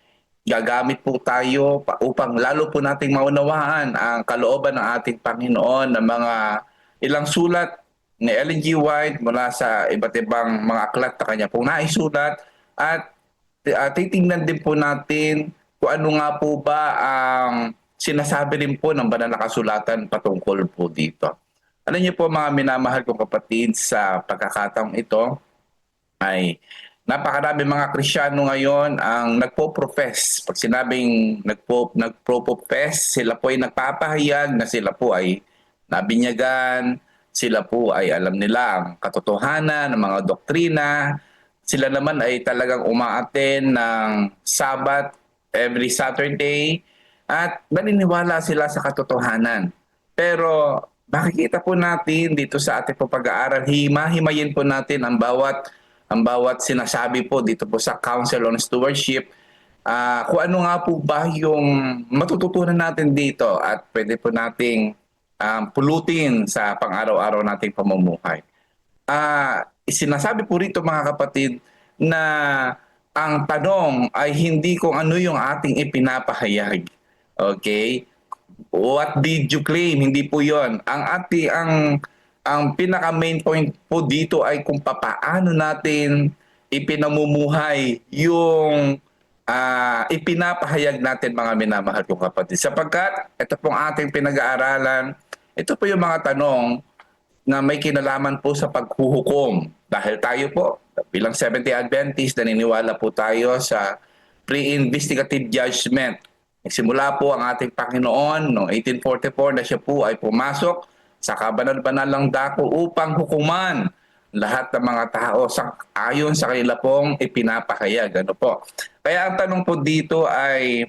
gagamit po tayo upang lalo po nating maunawaan ang kalooban ng ating Panginoon ng mga ilang sulat ni Ellen G. White mula sa iba't ibang mga aklat na kanya pong naisulat, at titingnan din po natin kung ano nga po ba ang sinasabi rin po ng banal na kasulatan patungkol po dito. Alam niyo po mga minamahal kong kapatid, sa pagkakataong ito ay napakarami mga Kristiyano ngayon ang nagpo-profess. Pag sinabing nagpo-profess, sila po ay nagpapahayag na sila po ay nabinyagan, sila po ay alam nila ang katotohanan ng mga doktrina. Sila naman ay talagang umaattend ng Sabbath every Saturday at naniniwala sila sa katotohanan. Pero makikita po natin dito sa ating pag-aaral, himahimayin po natin ang bawat sinasabi po dito po sa Council on Stewardship, kung ano nga po ba yung matututunan natin dito at pwede po nating pulutin sa pang-araw-araw nating pamumuhay. Sinasabi po rito mga kapatid na ang tanong ay hindi kung ano yung ating ipinapahayag. Okay? What did you claim? Hindi po 'yon. Ang pinaka main point po dito ay kung paano natin ipinamumuhay yung ipinapahayag natin, mga minamahal kong kapatid. Sapagkat ito pong ating pinag-aaralan, ito po yung mga tanong na may kinalaman po sa paghuhukom. Dahil tayo po, bilang Seventh-day Adventist, naniniwala po tayo sa pre-investigative judgment. Nagsimula po ang ating Panginoon noong 1844 na siya po ay pumasok sa kabanal-banalang dako upang hukuman lahat ng mga tao ayon sa kanila pong ipinapahayag. Ano po? Kaya ang tanong po dito ay,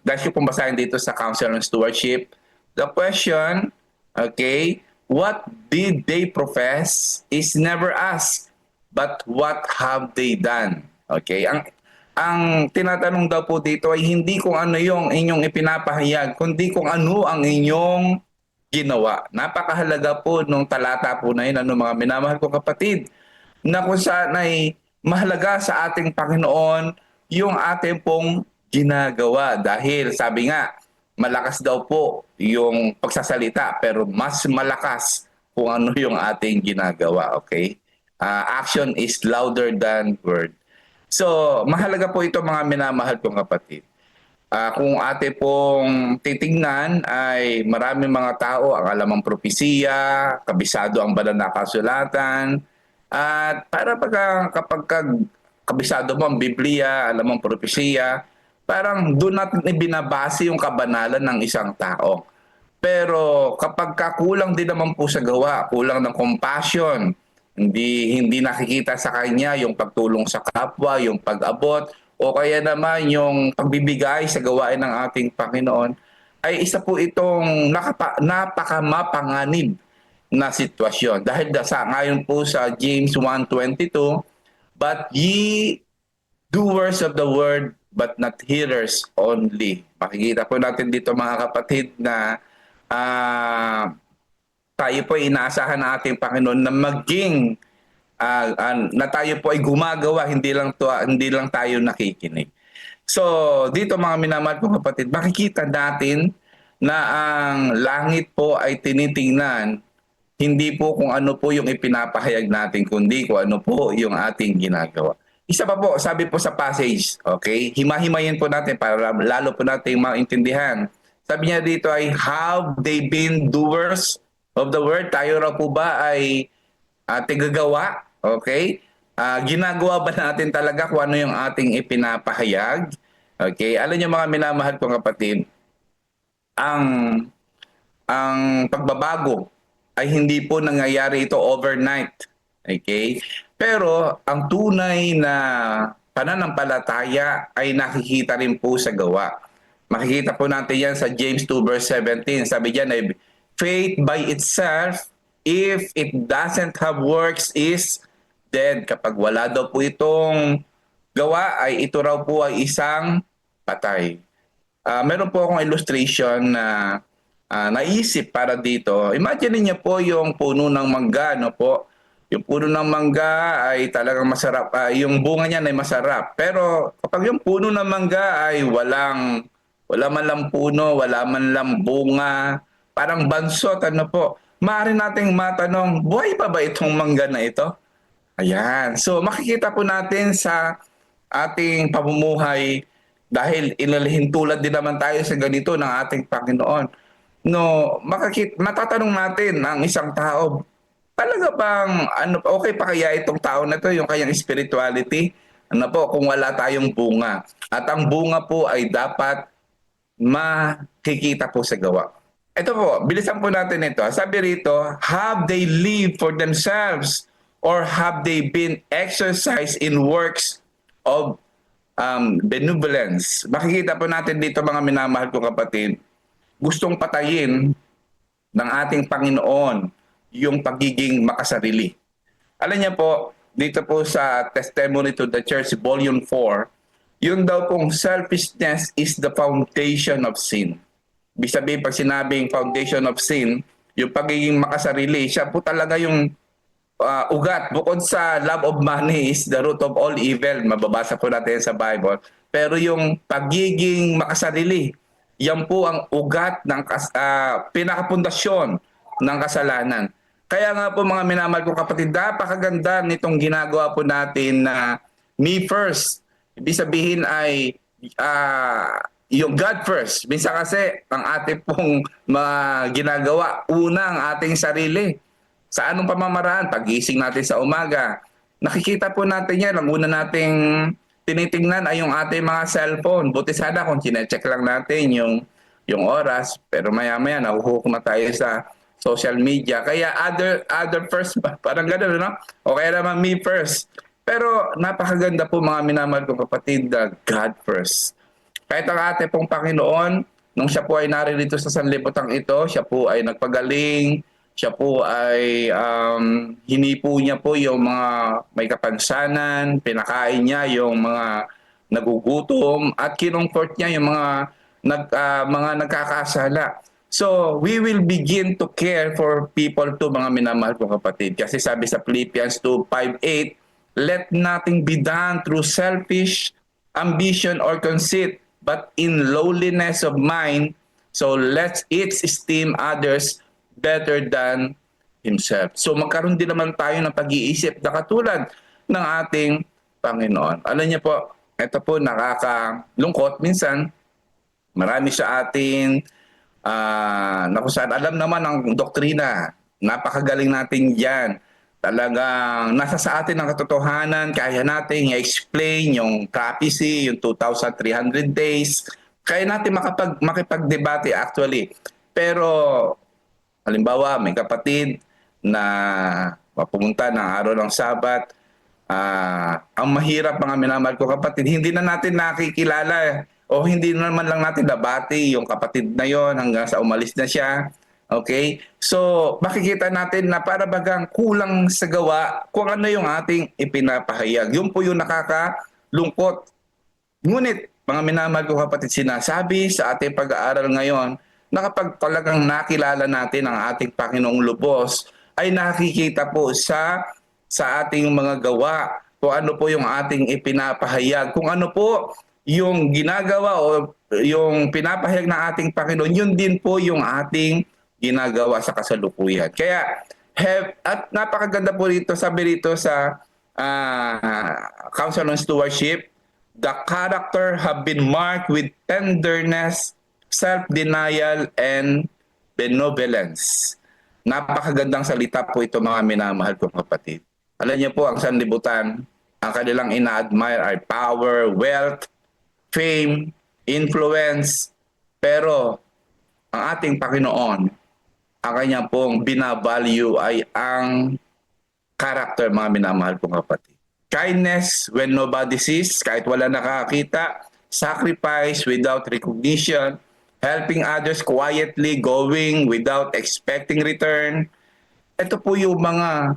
dahil kung basahin dito sa Council on Stewardship, the question, okay, what did they profess is never asked, but what have they done? Okay, ang tinatanong daw po dito ay hindi kung ano yung inyong ipinapahayag, kundi kung ano ang inyong ginawa. Napakahalaga po nung talata po na yun, mga minamahal kong kapatid, na kung saan ay mahalaga sa ating Panginoon yung ating pong ginagawa. Dahil sabi nga, malakas daw po yung pagsasalita, pero mas malakas kung ano yung ating ginagawa. Okay? Action is louder than word. So, mahalaga po ito mga minamahal kong kapatid. Kung ate pong titingnan ay maraming mga tao ang alam ang propesiya, kabisado ang banal na kasulatan, at para kapag kabisado mo ang Biblia, alam ang propesiya, parang doon natin ibinabase yung kabanalan ng isang tao. Pero kapag kulang din naman po sa gawa, kulang ng compassion, hindi nakikita sa kanya yung pagtulong sa kapwa, yung pag-abot, o kaya naman yung pagbibigay sa gawain ng ating Panginoon, ay isa po itong napakamapanganib na sitwasyon. Dahil ngayon po sa James 1:22, but ye doers of the word, but not hearers only. Makikita po natin dito mga kapatid na tayo po ay inaasahan ng ating Panginoon na maging na tayo po ay gumagawa, hindi lang tayo nakikinig. So, dito mga minamahal kong kapatid, makikita natin na ang langit po ay tinitingnan hindi po kung ano po yung ipinapahayag natin, kundi kung ano po yung ating ginagawa. Isa pa po, sabi po sa passage, okay? Himahimayin po natin para lalo po natin maintindihan. Sabi niya dito ay, have they been doers of the word? Tayo raw po ba ay tigagawa? Okay? Ginagawa ba natin talaga kung ano yung ating ipinapahayag? Okay? Alam niyo mga minamahal kong kapatid, ang pagbabago ay hindi po nangyayari ito overnight. Okay? Pero ang tunay na pananampalataya ay nakikita rin po sa gawa. Makikita po natin yan sa James 2 verse 17. Sabi diyan ay, faith by itself, if it doesn't have works, is dead. Kapag wala daw po itong gawa, ay ito raw po ay isang patay. Meron po akong illustration na naisip para dito. Imagine niyo po yung puno ng mangga, no po? Yung puno ng mangga ay talagang masarap. Yung bunga niya ay masarap. Pero kapag yung puno ng mangga ay wala man lang puno, wala man lang bunga, parang bansot, ano po? Maaari nating matanong, buhay pa ba itong mangga na ito? Ayan. So makikita po natin sa ating pamumuhay dahil inalihintulad din naman tayo sa ganito ng ating Panginoon. No, matatanong natin ang isang tao, talaga bang okay pa kaya itong tao na to, yung kanyang spirituality? Ano po, kung wala tayong bunga. At ang bunga po ay dapat makikita po sa gawa. Ito po, bilisan po natin ito. Sabi rito, have they lived for themselves or have they been exercised in works of benevolence? Makikita po natin dito, mga minamahal kong kapatid, gustong patayin ng ating Panginoon yung pagiging makasarili. Alam niya po, dito po sa Testimony to the Church, Volume 4, yun daw pong selfishness is the foundation of sin. Ibig sabihin, pag sinabing foundation of sin, yung pagiging makasarili, siya po talaga yung ugat. Bukod sa love of money is the root of all evil. Mababasa po natin sa Bible. Pero yung pagiging makasarili, yan po ang ugat ng pinakapundasyon ng kasalanan. Kaya nga po, mga minamahal kong kapatid, napakaganda nitong ginagawa po natin na me first. Ibig sabihin ay yung God first. Minsan kasi ang ating pong ginagawa, una ang ating sarili. Sa anong pamamaraan? Pag-gising natin sa umaga. Nakikita po natin yan. Ang una nating tinitingnan ay yung ating mga cellphone. Buti sana kung chinecheck lang natin yung oras. Pero maya-maya nahuhuk na tayo sa social media. Kaya other first, parang gano'n, no? O kaya naman me first. Pero napakaganda po, mga minamahal kong kapatid, God first. Kahit ang ating pong Panginoon, nung siya po ay naririto sa sanlibutan ito, siya po ay nagpagaling, siya po ay hinipo niya po yung mga may kapansanan, pinakain niya yung mga nagugutom, at kinongkort niya yung mga nagkakasala. So, we will begin to care for people to, mga minamahal kong kapatid. Kasi sabi sa Philippians 2:5-8, let nothing be done through selfish ambition or conceit, but in lowliness of mind, so let each esteem others better than himself. So magkaroon din naman tayo ng pag-iisip na katulad ng ating Panginoon. Alam niyo po, ito po nakakalungkot minsan, marami sa atin na kung saan alam naman ang doktrina, napakagaling natin yan. Talagang nasa sa atin ang katotohanan, kaya natin i-explain yung prophecy, yung 2,300 days. Kaya natin makipagdebate actually. Pero halimbawa, may kapatid na mapumunta ng araw ng Sabat. Ang mahirap, mga minamahal ko kapatid, hindi na natin nakikilala o hindi naman lang natin nabati yung kapatid na yon hanggang sa umalis na siya. Okay? So, makikita natin na para bagang kulang sa gawa kung ano yung ating ipinapahayag. Yun po yung nakakalungkot. Ngunit, mga minamahal ko kapatid, sinasabi sa ating pag-aaral ngayon na kapag talagang nakilala natin ang ating Panginoong lubos, ay nakikita po sa ating mga gawa kung ano po yung ating ipinapahayag. Kung ano po yung ginagawa o yung pinapahayag ng ating Panginoon, yun din po yung ating ginagawa sa kasalukuyan. Kaya, at napakaganda po rito, sabi rito sa Council on Stewardship, the character have been marked with tenderness, self-denial, and benevolence. Napakagandang salita po ito, mga minamahal kong kapatid. Alam niyo po, ang sanlibutan, ang kanilang ina-admire ay power, wealth, fame, influence, pero ang ating Panginoon, ang kanya pong binavalue ay ang character, mga minamahal kong kapatid. Kindness when nobody sees, kahit wala nakakita. Sacrifice without recognition. Helping others quietly, going without expecting return. Ito po yung mga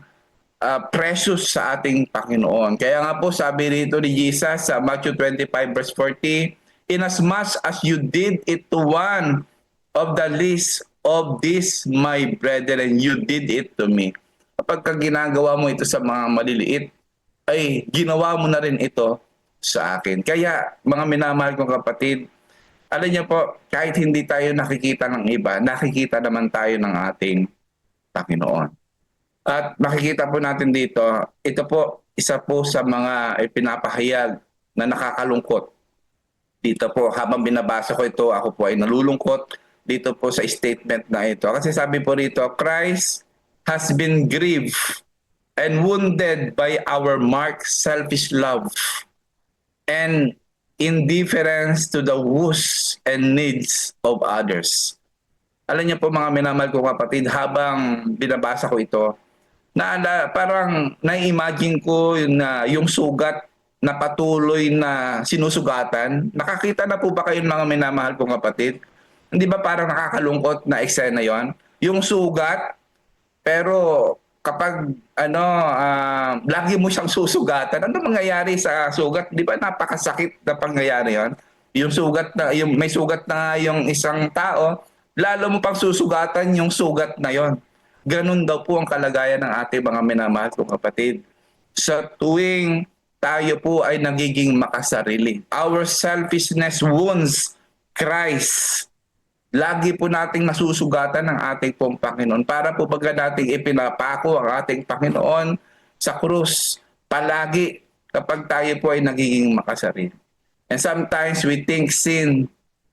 precious sa ating Panginoon. Kaya nga po sabi rito ni Jesus sa Matthew 25:40, inasmuch as you did it to one of the least of this, my brethren, you did it to me. Kapag ginagawa mo ito sa mga maliliit, ay ginawa mo na rin ito sa akin. Kaya, mga minamahal kong kapatid, alam niyo po, kahit hindi tayo nakikita ng iba, nakikita naman tayo ng ating Panginoon. At makikita po natin dito, ito po, isa po sa mga ipinapahayag na nakakalungkot. Dito po, habang binabasa ko ito, ako po ay nalulungkot dito po sa statement na ito. Kasi sabi po rito, Christ has been grieved and wounded by our marked selfish love and indifference to the woes and needs of others. Alam niyo po mga minamahal kong kapatid, habang binabasa ko ito, parang na-imagine ko yung sugat na patuloy na sinusugatan. Nakakita na po ba kayo mga minamahal kong kapatid? Hindi ba parang nakakalungkot na eksena yon? Yung sugat, pero kapag lagi mo siyang susugatan, ano mangyayari sa sugat? Di ba napakasakit na pangyayari yon? Yung sugat na, may sugat na yung isang tao, lalo mo pang susugatan yung sugat na yon. Ganun daw po ang kalagayan ng ating mga minamahal kong kapatid. Sa tuwing tayo po ay nagiging makasarili, our selfishness wounds Christ. Lagi po nating nasusugatan ng ating pong Panginoon. Para po baga nating ipinapako ang ating Panginoon sa krus. Palagi kapag tayo po ay nagiging makasarili. And sometimes we think sin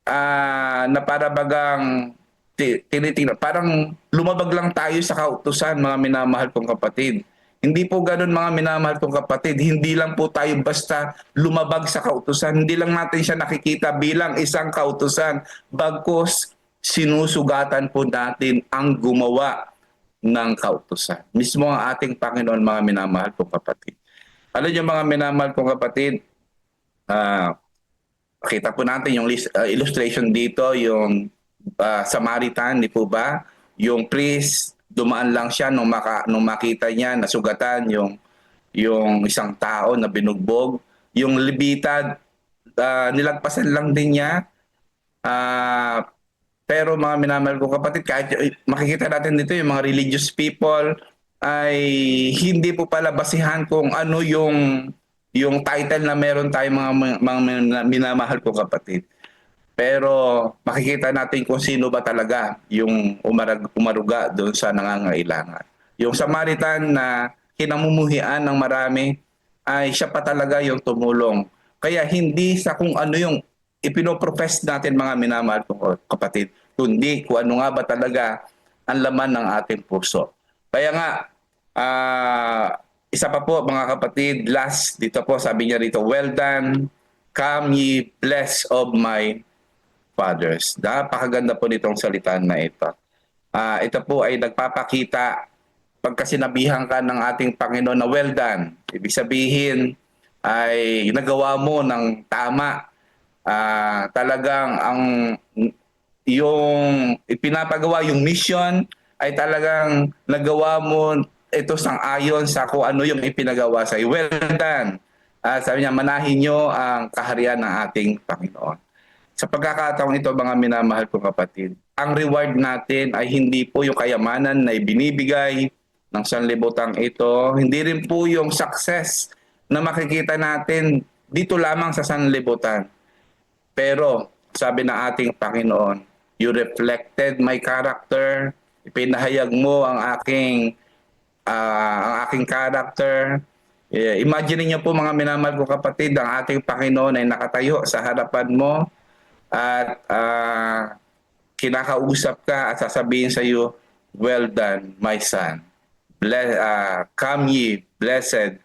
na para bagang tinitingnan. Parang lumabag lang tayo sa kautusan, mga minamahal kong kapatid. Hindi po ganun, mga minamahal kong kapatid. Hindi lang po tayo basta lumabag sa kautusan. Hindi lang natin siya nakikita bilang isang kautusan. Bagkus, sinusugatan po natin ang gumawa ng kautusan. Mismo ang ating Panginoon, mga minamahal kong kapatid. Alam niyo mga minamahal kong kapatid, pakita po natin yung illustration dito, yung Samaritan, di po ba? Yung priest, dumaan lang siya nung makita niya, nasugatan yung isang tao na binugbog. Yung Levita, nilagpasan lang din niya. Pero mga minamahal ko kapatid, kahit makikita natin dito yung mga religious people ay hindi po pala basihan kung ano yung title na meron tayong mga minamahal ko kapatid. Pero makikita natin kung sino ba talaga yung umaruga doon sa nangangailangan. Yung Samaritan na kinamumuhian ng marami ay siya pa talaga yung tumulong. Kaya hindi sa kung ano yung ipinoprofess natin mga minamahal kong kapatid, kundi kung ano nga ba talaga ang laman ng ating puso. Kaya nga, isa pa po mga kapatid, last dito po sabi niya rito, well done, come ye blessed of my fathers. Napakaganda po nitong salitaan na ito. Ito po ay nagpapakita pagka sinabihan ka ng ating Panginoon na well done. Ibig sabihin ay nagawa mo ng tama. Talagang yung ipinapagawa, yung mission ay talagang nagawa mo ito sang-ayon sa kung ano yung ipinagawa sa iyo. Well done. Sabi niya, manahin nyo ang kaharian ng ating Panginoon. Sa pagkakataong ito, mga minamahal kong kapatid, ang reward natin ay hindi po yung kayamanan na ibinibigay ng sanlibutan ito, hindi rin po yung success na makikita natin dito lamang sa sanlibutan. Pero sabi ng ating Panginoon, you reflected my character, ipinahayag mo ang aking character. Imagine niyo po mga minamahal kong kapatid, ang ating Panginoon ay nakatayo sa harapan mo at kinakausap ka at sasabihin sa iyo, well done, my son. Come ye, blessed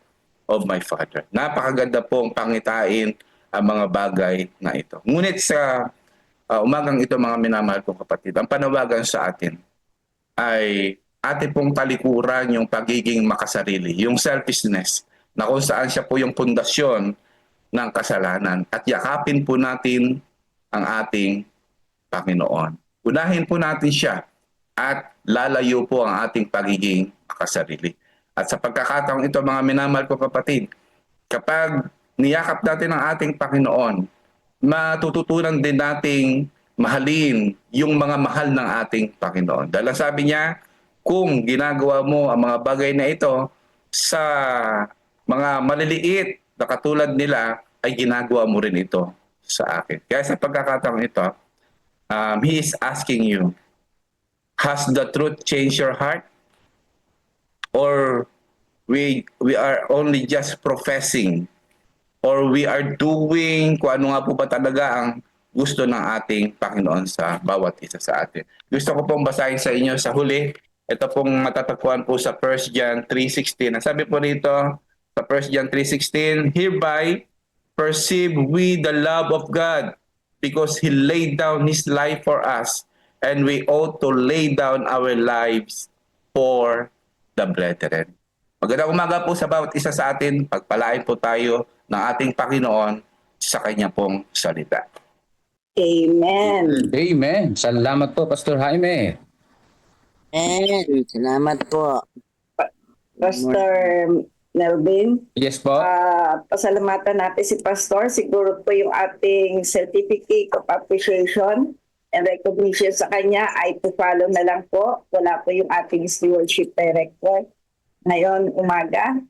of my Father. Napakaganda pong pangitain ang mga bagay na ito. Ngunit sa umagang ito, mga minamahal kong kapatid, ang panawagan sa atin ay atin pong talikuran yung pagiging makasarili, yung selfishness, na kung saan siya po yung pundasyon ng kasalanan, at yakapin po natin ang ating Panginoon. Unahin po natin siya at lalayo po ang ating pagiging makasarili. At sa pagkakataong ito, mga minamahal ko kapatid, kapag niyakap natin ang ating Panginoon, matututunan din nating mahalin yung mga mahal ng ating Panginoon. Dahil ang sabi niya, kung ginagawa mo ang mga bagay na ito sa mga maliliit na katulad nila, ay ginagawa mo rin ito sa akin. Kaya sa pagkakataong ito, He is asking you, has the truth changed your heart? Or we are only just professing? Or we are doing kung ano nga po ba talaga ang gusto ng ating Panginoon sa bawat isa sa atin. Gusto ko pong basahin sa inyo sa huli. Ito pong matatagpuan po sa 1 John 3:16. Ang sabi po rito sa 1 John 3:16, hereby perceive we the love of God because He laid down His life for us, and we ought to lay down our lives for the brethren. Magandang umaga po sa bawat isa sa atin. Pagpalain po tayo ng ating Panginoon sa Kanya pong salita. Amen. Amen. Salamat po, Pastor Jaime. Amen. Salamat po. Pastor Melvin, Yes po. pasalamatan natin si Pastor. Siguro po yung ating certificate of appreciation and recognition sa kanya ay to-follow na lang po. Wala po yung ating stewardship director ngayon umaga.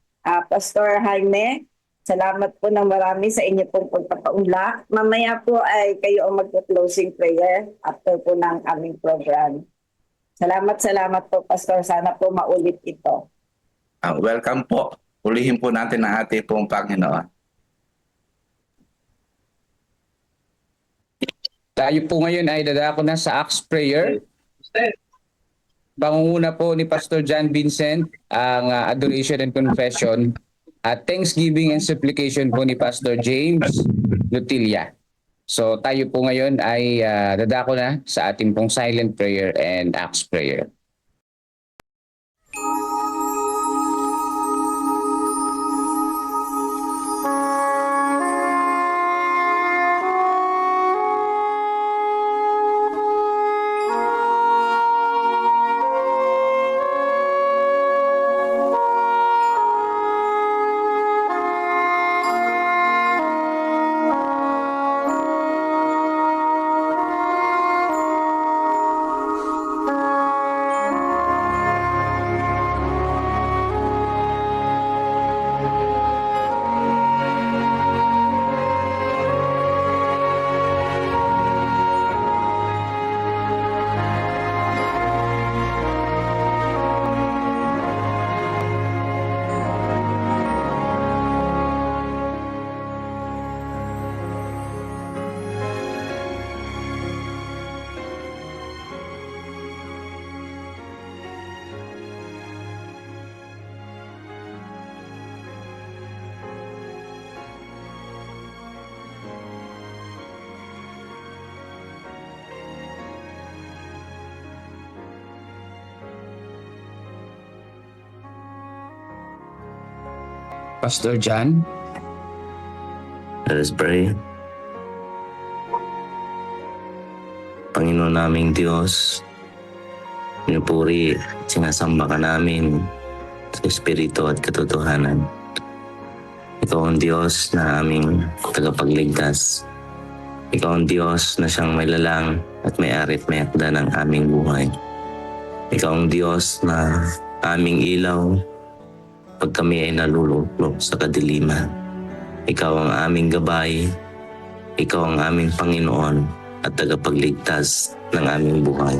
Pastor Jaime, salamat po ng marami sa inyo pong pagpapaunlak. Mamaya po ay kayo ang magpo-closing prayer after po ng aming program. Salamat po, Pastor. Sana po maulit ito. Welcome po. Ulihin po natin ang ating pong Panginoon. Tayo po ngayon ay dadako na sa Acts Prayer. Pangunguna po ni Pastor John Vincent ang Adoration and Confession at Thanksgiving and Supplication po ni Pastor James Lutilia. So tayo po ngayon ay dadako na sa ating pong Silent Prayer and Acts Prayer. Pastor John. Let us pray. Panginoon naming Diyos, pinupuri at sinasamba ka namin sa Espiritu at katotohanan. Ikaw ang Diyos na aming tagapagligtas. Ikaw ang Diyos na siyang may lalang at may arit may akda ng aming buhay. Ikaw ang Diyos na aming ilaw pag kami ay naluluklok sa kadiliman. Ikaw ang aming gabay, ikaw ang aming Panginoon at tagapagligtas ng aming buhay.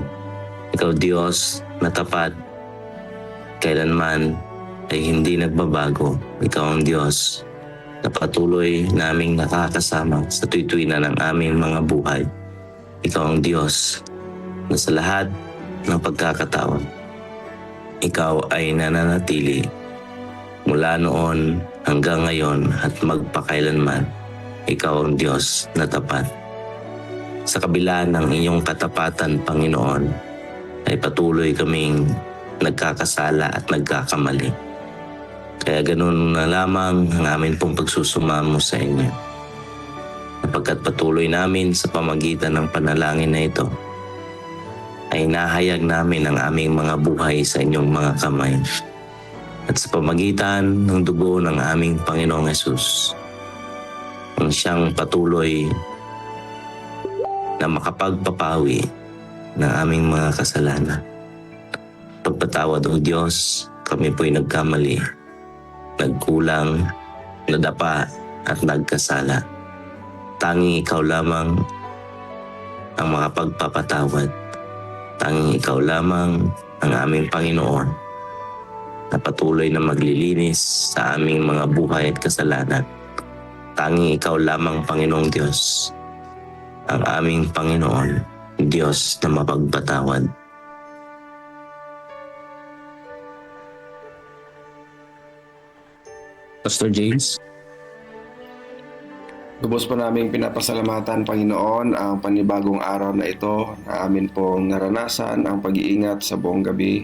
Ikaw Diyos na tapat, kailanman ay hindi nagbabago. Ikaw ang Diyos na patuloy naming nakakasama sa tuwid-tuwiran ng aming mga buhay. Ikaw ang Diyos na sa lahat ng pagkakataon, ikaw ay nananatili mula noon hanggang ngayon at magpakailanman. Ikaw ang Diyos na tapat. Sa kabila ng iyong katapatan, Panginoon, ay patuloy kaming nagkakasala at nagkakamali. Kaya ganun na lamang ang amin pong pagsusumamo sa inyo. Sapagkat patuloy namin sa pamagitan ng panalangin na ito, ay nahayag namin ang aming mga buhay sa inyong mga kamay. At sa pamagitan ng dugo ng aming Panginoong Hesus, ang siyang patuloy na makapagpapawi ng aming mga kasalanan. Pagpatawad o Diyos, kami po'y nagkamali, nagkulang, nadapa at nagkasala. Tanging ikaw lamang ang makapagpapatawad. Tanging ikaw lamang ang aming Panginoon na patuloy na maglilinis sa aming mga buhay at kasalanan. Tanging ikaw lamang, Panginoong Diyos, ang aming Panginoon, Diyos na mapagpatawad. Pastor James? Lubos po namin pinapasalamatan, Panginoon, ang panibagong araw na ito na amin pong naranasan ang pag-iingat sa buong gabi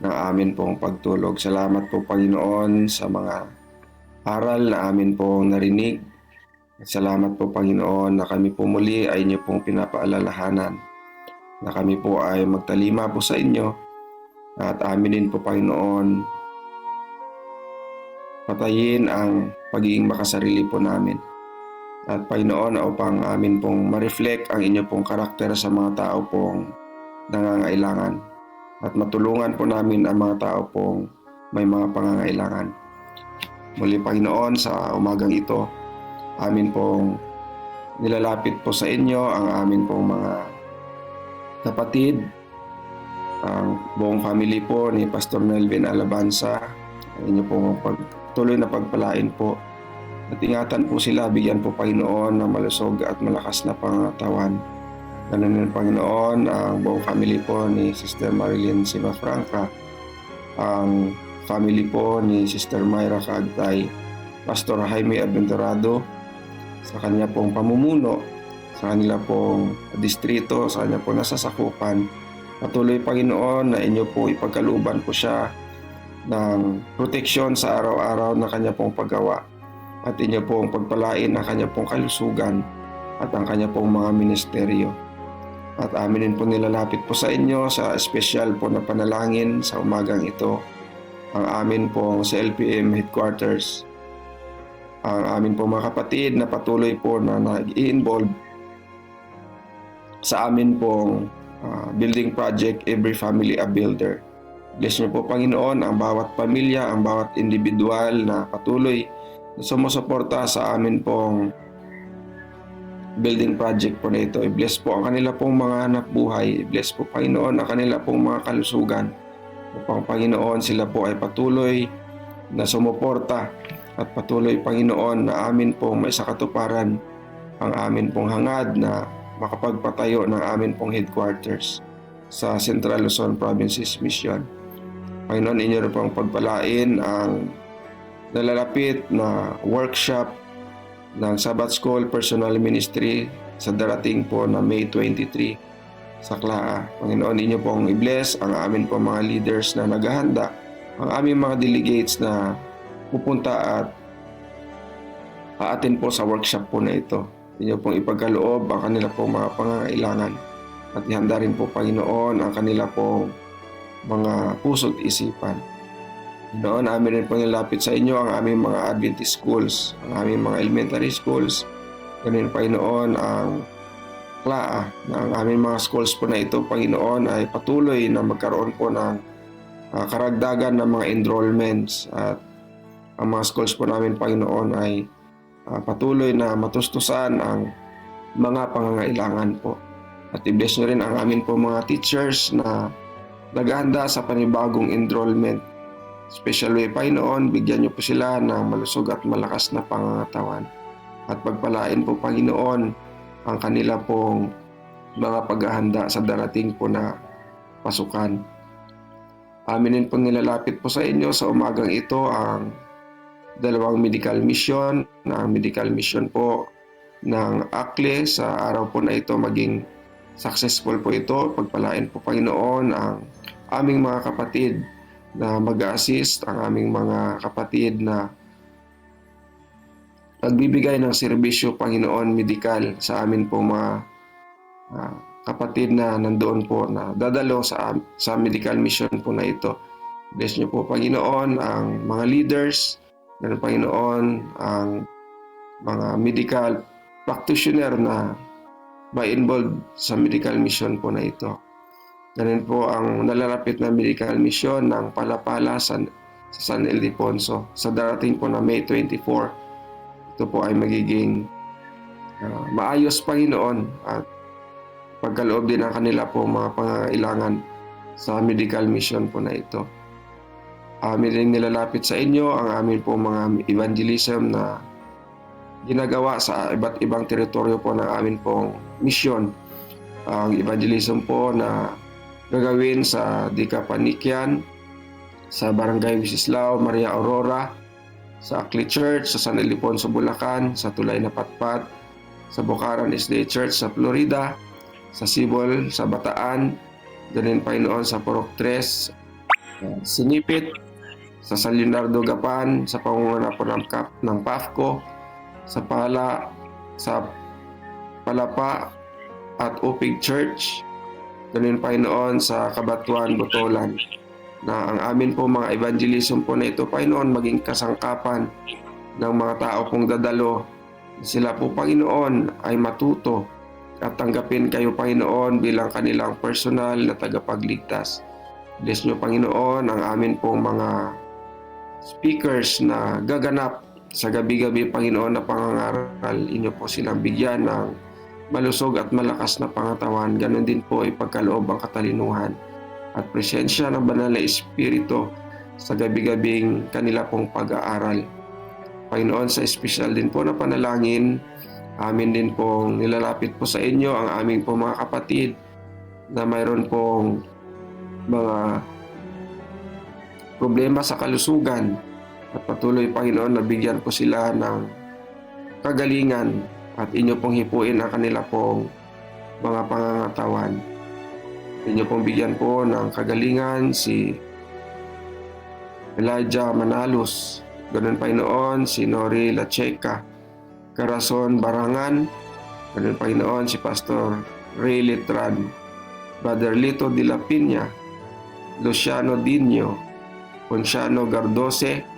ng amin pong pagtulog. Salamat po, Panginoon, sa mga aral na amin pong narinig. Salamat po, Panginoon, na kami po muli ay inyo pong pinapaalalahanan na kami po ay magtalima po sa inyo at amin din po, Panginoon, patayin ang pagiging makasarili po namin. At Panginoon, upang amin pong ma-reflect ang inyo pong karakter sa mga tao pong nangangailangan. At matulungan po namin ang mga tao pong may mga pangangailangan. Muli, Panginoon, sa umagang ito, amin pong nilalapit po sa inyo ang amin pong mga kapatid, ang buong family po ni Pastor Melvin Alabanza. Inyo pong tuloy na pagpalain po. At ingatan po sila, bigyan po, Panginoon, ng malusog at malakas na pangatawan. Ganun din, Panginoon, ang buong family po ni Sister Marilyn Simafranca, ang family po ni Sister Myra Cagtay, Pastor Jaime Aventurado, sa kanya pong pamumuno, sa kanila pong distrito, sa kanya pong nasasakupan. Patuloy, Panginoon, na inyo po ipagkalooban po siya ng proteksyon sa araw-araw na kanya pong paggawa. At inyo pong pagpalain ang kanya pong kalusugan at ang kanya pong mga ministeryo. At amin din po nilalapit po sa inyo sa espesyal po na panalangin sa umagang ito. Ang amin pong sa LPM headquarters. Ang amin pong mga kapatid na patuloy po na nag-i-involve sa amin pong building project, Every Family a Builder. Bless niyo po, Panginoon, ang bawat pamilya, ang bawat individual na patuloy na sumusuporta sa amin pong building project po na ito. I-bless po ang kanila pong mga anak buhay. I-bless po, Panginoon, ang kanila pong mga kalusugan. Upang, Panginoon, sila po ay patuloy na sumuporta at patuloy, Panginoon, na amin pong may sakatuparan ang amin pong hangad na makapagpatayo ng amin pong headquarters sa Central Luzon Provinces Mission. Panginoon, inyo rin pong pagpalain ang nalalapit na workshop ng Sabbath School Personal Ministry sa darating po na May 23 sa Klaa. Panginoon, inyo pong i-bless ang amin po mga leaders na naghahanda, ang aming mga delegates na pupunta at aatin po sa workshop po na ito. Inyo pong ipagkaloob ang kanila pong mga pangangailangan at ihanda rin po, Panginoon, ang kanila pong mga puso't isipan. Noon, amin rin po nilapit sa inyo ang aming mga Adventist schools, ang aming mga elementary schools. Ganun, Panginoon, ang Klaa na ang aming mga schools po na ito, Panginoon, ay patuloy na magkaroon po ng karagdagan ng mga enrollments at ang mga schools po namin, Panginoon, ay patuloy na matustusan ang mga pangangailangan po. At i-bless nyo rin ang amin po mga teachers na naghahanda sa panibagong enrollment. Special way, Panginoon, bigyan niyo po sila ng malusog at malakas na pangangatawan. At pagpalain po, Panginoon, ang kanila pong mga paghahanda sa darating po na pasukan. Aminin po nilalapit po sa inyo sa umagang ito ang dalawang medical mission, na medical mission po ng ACLE sa araw po na ito maging successful po ito. Pagpalain po, Panginoon, ang aming mga kapatid na mag-assist, ang aming mga kapatid na pagbibigay ng serbisyo, Panginoon, medical sa amin po mga kapatid na nandoon po na dadalo sa medical mission po na ito. Bless niyo po, Panginoon, ang mga leaders, ng Panginoon, ang mga medical practitioner na ma-involve sa medical mission po na ito. Ganun po ang nalalapit na medical mission ng Palapala sa San Ildefonso sa darating po na May 24. Ito po ay magiging maayos, Panginoon, at pagkaloob din ang kanila po mga pangailangan sa medical mission po na ito. Amin rin nilalapit sa inyo ang amin po mga evangelism na ginagawa sa iba't ibang teritoryo po ng amin pong mission. Ang evangelism po na gagawin sa Dikapanikyan, sa Barangay Wisislao, Maria Aurora, sa Akli Church, sa San Ildefonso, Bulacan, sa Tulay na Patpat, sa Bukaran SDA Church sa Florida, sa Sibol, sa Bataan, ganin Panginoon sa Purok 3, Sinipit, sa San Leonardo Gapan, sa pangunguna po ng PAFCO, sa Pala, sa Palapa at Upig Church, ganin Panginoon sa Kabatuan, Botolan, na ang amin po mga evangelism po na ito, Panginoon, maging kasangkapan ng mga tao pong dadalo. Sila po, Panginoon, ay matuto at tanggapin kayo, Panginoon, bilang kanilang personal na tagapagligtas. Bless nyo, Panginoon, ang amin pong mga speakers na gaganap sa gabi-gabi, Panginoon, na pangangaral. Inyo po silang bigyan ng malusog at malakas na pangatawan. Ganon din po ipagkaloob ang katalinuhan at presensya ng banal na Espiritu sa gabi-gabing kanila pong pag-aaral. Panginoon, sa espesyal din po na panalangin, amin din pong nilalapit po sa inyo ang aming po mga kapatid na mayroon pong mga problema sa kalusugan, at patuloy, Panginoon, na bigyan po sila ng kagalingan at inyo pong hipuin ang kanila pong mga pangangatawan. Inyo pong bigyan po ng kagalingan si Elijah Manalos, ganun, Panginoon, si Nori Lacheca, Corazon Barangan, ganun, Panginoon, si Pastor Ray Letran, Brother Lito de la Piña, Luciano Dino, Ponciano Gardose,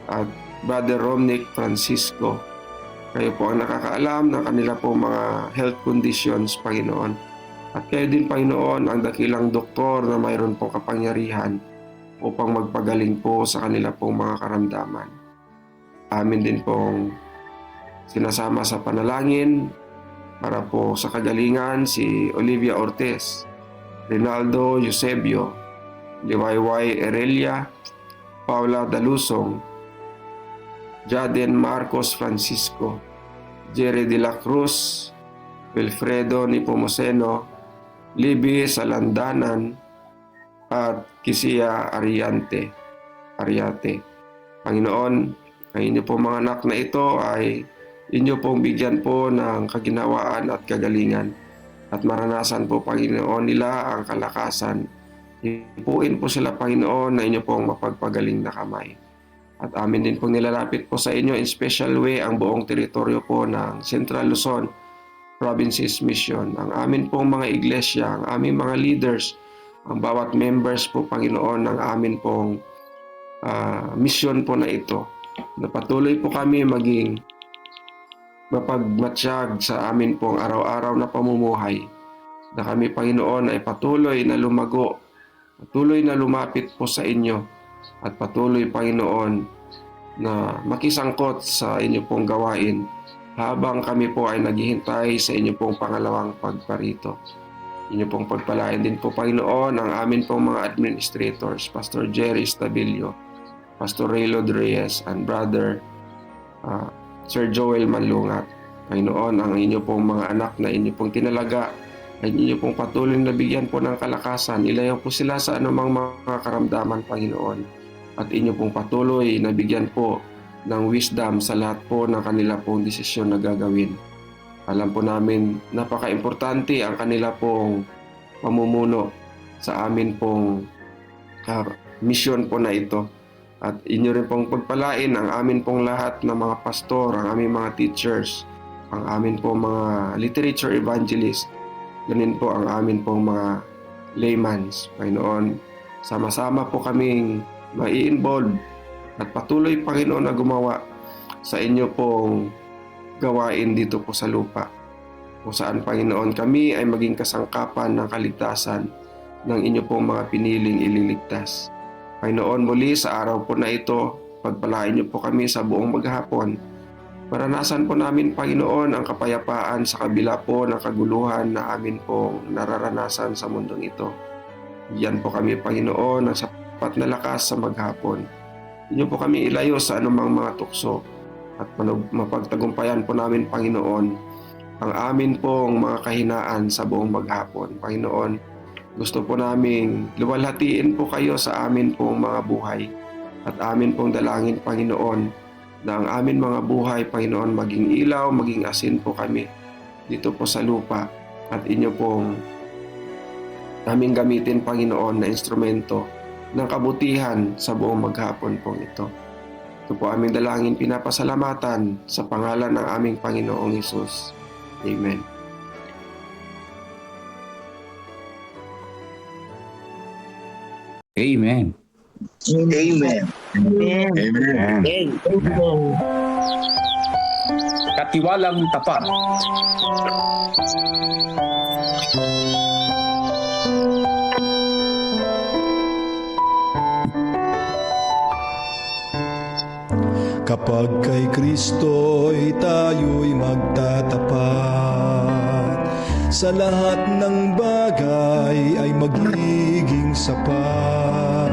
at Brother Romnick Francisco. Kayo po ang nakakaalam ng kanila po mga health conditions, Panginoon. At kayo din, Panginoon, ang dakilang doktor na mayroon po kapangyarihan upang magpagaling po sa kanila pong mga karamdaman. Amin din pong sinasama sa panalangin para po sa kagalingan si Olivia Ortiz, Rinaldo Eusebio, Liwayway Erelia, Paula Dalusong, Jaden Marcos Francisco, Jerry de la Cruz, Wilfredo Nipomuceno, Libby Salandanan, at Kisia Ariate. Panginoon, ang inyo pong mga anak na ito ay inyo pong bigyan po ng kaginawaan at kagalingan, at maranasan po, Panginoon, nila ang kalakasan. Hipuin po sila, Panginoon, na inyo pong mapagpagaling na kamay. At amin din pong nilalapit po sa inyo in special way ang buong teritoryo po ng Central Luzon Provinces Mission, ang amin pong mga iglesia, ang aming mga leaders, ang bawat members po, Panginoon, ng amin pong mission po na ito, na patuloy po kami maging mapagmatsyag sa amin pong araw-araw na pamumuhay, na kami, Panginoon, ay patuloy na lumago, patuloy na lumapit po sa inyo, at patuloy, Panginoon, na makisangkot sa inyo pong gawain habang kami po ay naghihintay sa inyo pong pangalawang pagparito. Inyo pong pagpalain din po, Panginoon, ang amin pong mga administrators, Pastor Jerry Stabilio, Pastor Raylod Reyes, and Brother Sir Joel Manlungat. Panginoon, ang inyo pong mga anak na inyo pong tinalaga, ay inyo pong patuloy na bigyan po ng kalakasan. Ilayaw po sila sa anumang mga karamdaman, Panginoon. At inyo pong patuloy na bigyan po ng wisdom sa lahat po ng kanila pong desisyon na gagawin. Alam po namin, napaka-importante ang kanila pong pamumuno sa amin pong mission po na ito. At inyo rin pong pagpalain ang amin pong lahat ng mga pastor, ang aming mga teachers, ang amin pong mga literature evangelists, ganin po ang amin pong mga laymans. Panginoon, sama-sama po kaming mai-involve at patuloy, Panginoon, na gumawa sa inyo pong gawain dito po sa lupa. kung saan, Panginoon, kami ay maging kasangkapan ng kaligtasan ng inyo pong mga piniling ililigtas. Panginoon, muli sa araw po na ito, pagpalain niyo po kami sa buong maghapon. Maranasan po namin, Panginoon, ang kapayapaan sa kabila po ng kaguluhan na amin pong nararanasan sa mundong ito. Bigyan po kami, Panginoon, ng sapat na lakas sa maghapon. Inyo po kami ilayo sa anumang mga tukso at mapagtagumpayan po namin, Panginoon, ang amin pong mga kahinaan sa buong maghapon. Panginoon, gusto po naming luwalhatiin po kayo sa amin pong mga buhay at amin pong dalangin, Panginoon, na ang amin mga buhay, Panginoon, maging ilaw, maging asin po kami dito po sa lupa at inyo pong naming gamitin, Panginoon, na instrumento ng kabutihan sa buong maghapon pong ito. Ito po aming dalangin, pinapasalamatan sa pangalan ng aming Panginoong Hesus. Amen. Amen. Amen. Amen. Katiwalang tapat. Kapag kay Kristo'y tayo'y magtatapat, sa lahat ng bagay ay magiging sapat.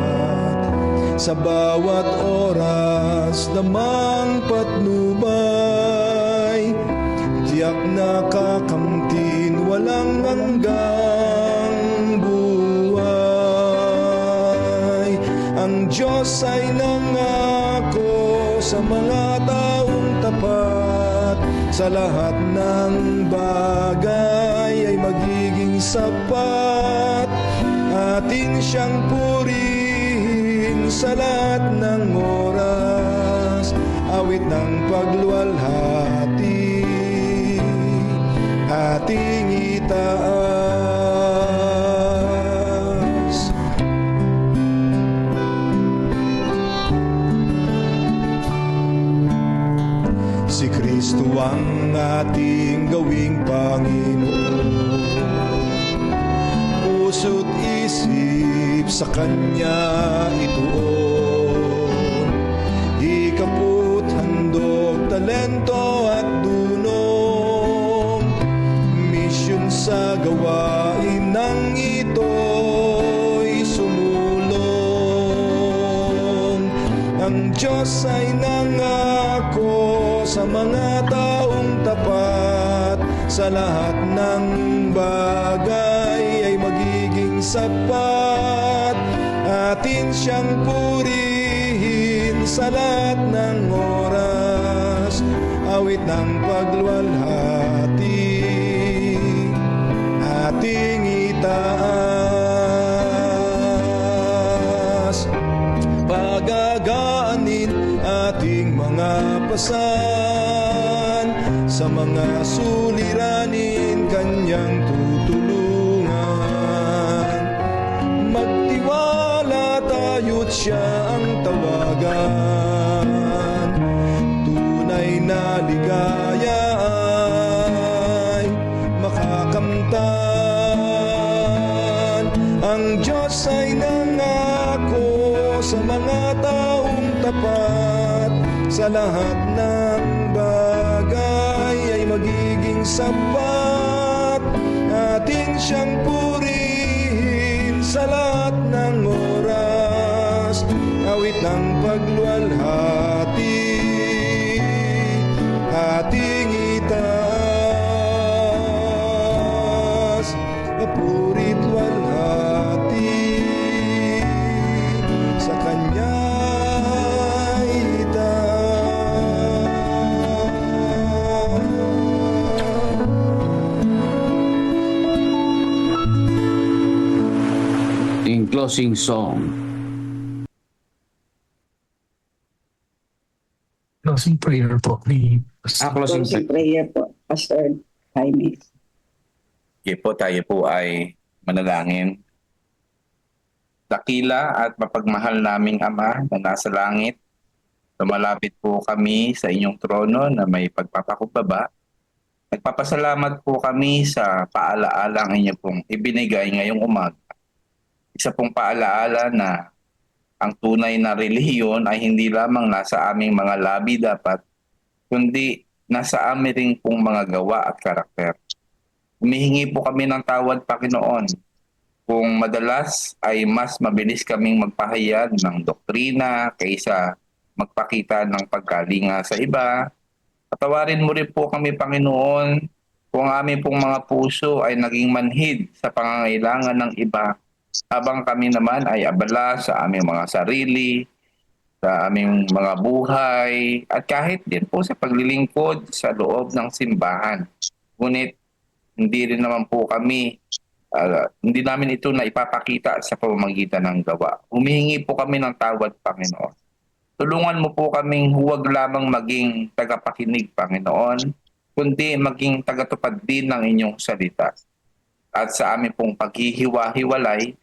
Sa bawat oras namang patnubay, tiyak na kakamtin walang hanggang buhay. Ang Diyos ay nangako sa mga taong tapat, sa lahat ng bagay ay magiging sapat. Atin siyang purihin sa lahat ng oras, awit ng pagluwalhati ating itaas. Si Kristo ang ating gawing Panginoon, puso't isip sa Kanya ituon. Ikaput, handog, talento at dunong, misyon sa gawain ng ito'y sumulong. Ang Diyos ay nangako sa mga taong tapat, sa lahat ng bagay ay magiging sapat. Atin siyang purihin sa lahat ng oras, awit ng pagluwalhati ating itaas. Pagagaanin ating mga pasan, sa mga suliranin Kanyang tutulungan. Magtiwala tayo't Siya ang tawagan, tunay na ligaya ay makakamtan. Ang Diyos ay nangako sa mga taong tapat, sa lahat ng bagay ay magiging sapat. Atin siyang purihin sa lahat ng oras, awit ng pagluwalhati ating itaas. Papuri't walhati sa Kanya In closing song. Closing prayer po ni Closing Closing prayer po, Pastor Jaime. Sige po, tayo po ay manalangin. Dakila at mapagmahal naming Ama na nasa langit, lumalapit po kami sa inyong trono na may pagpapakumbaba Nagpapasalamat po kami sa paalaalang inyo pong ibinigay ngayong umaga. Isa pong paalaala na ang tunay na relihiyon ay hindi lamang nasa aming mga labi dapat, kundi nasa amin rin pong mga gawa at karakter. Humihingi po kami ng tawad, Panginoon, kung madalas ay mas mabilis kaming magpahayag ng doktrina kaysa magpakita ng pagkalinga sa iba. Patawarin mo rin po kami, Panginoon, kung aming pong mga puso ay naging manhid sa pangangailangan ng iba, habang kami naman ay abala sa aming mga sarili, sa aming mga buhay, at kahit din po sa paglilingkod sa loob ng simbahan. Ngunit hindi rin naman po kami, hindi namin ito na ipapakita sa pamamagitan ng gawa. Humihingi po kami ng tawad, Panginoon. Tulungan mo po kaming huwag lamang maging tagapakinig, Panginoon, kundi maging tagatupad din ng inyong salita. At sa aming pong paghihiwa-hiwalay,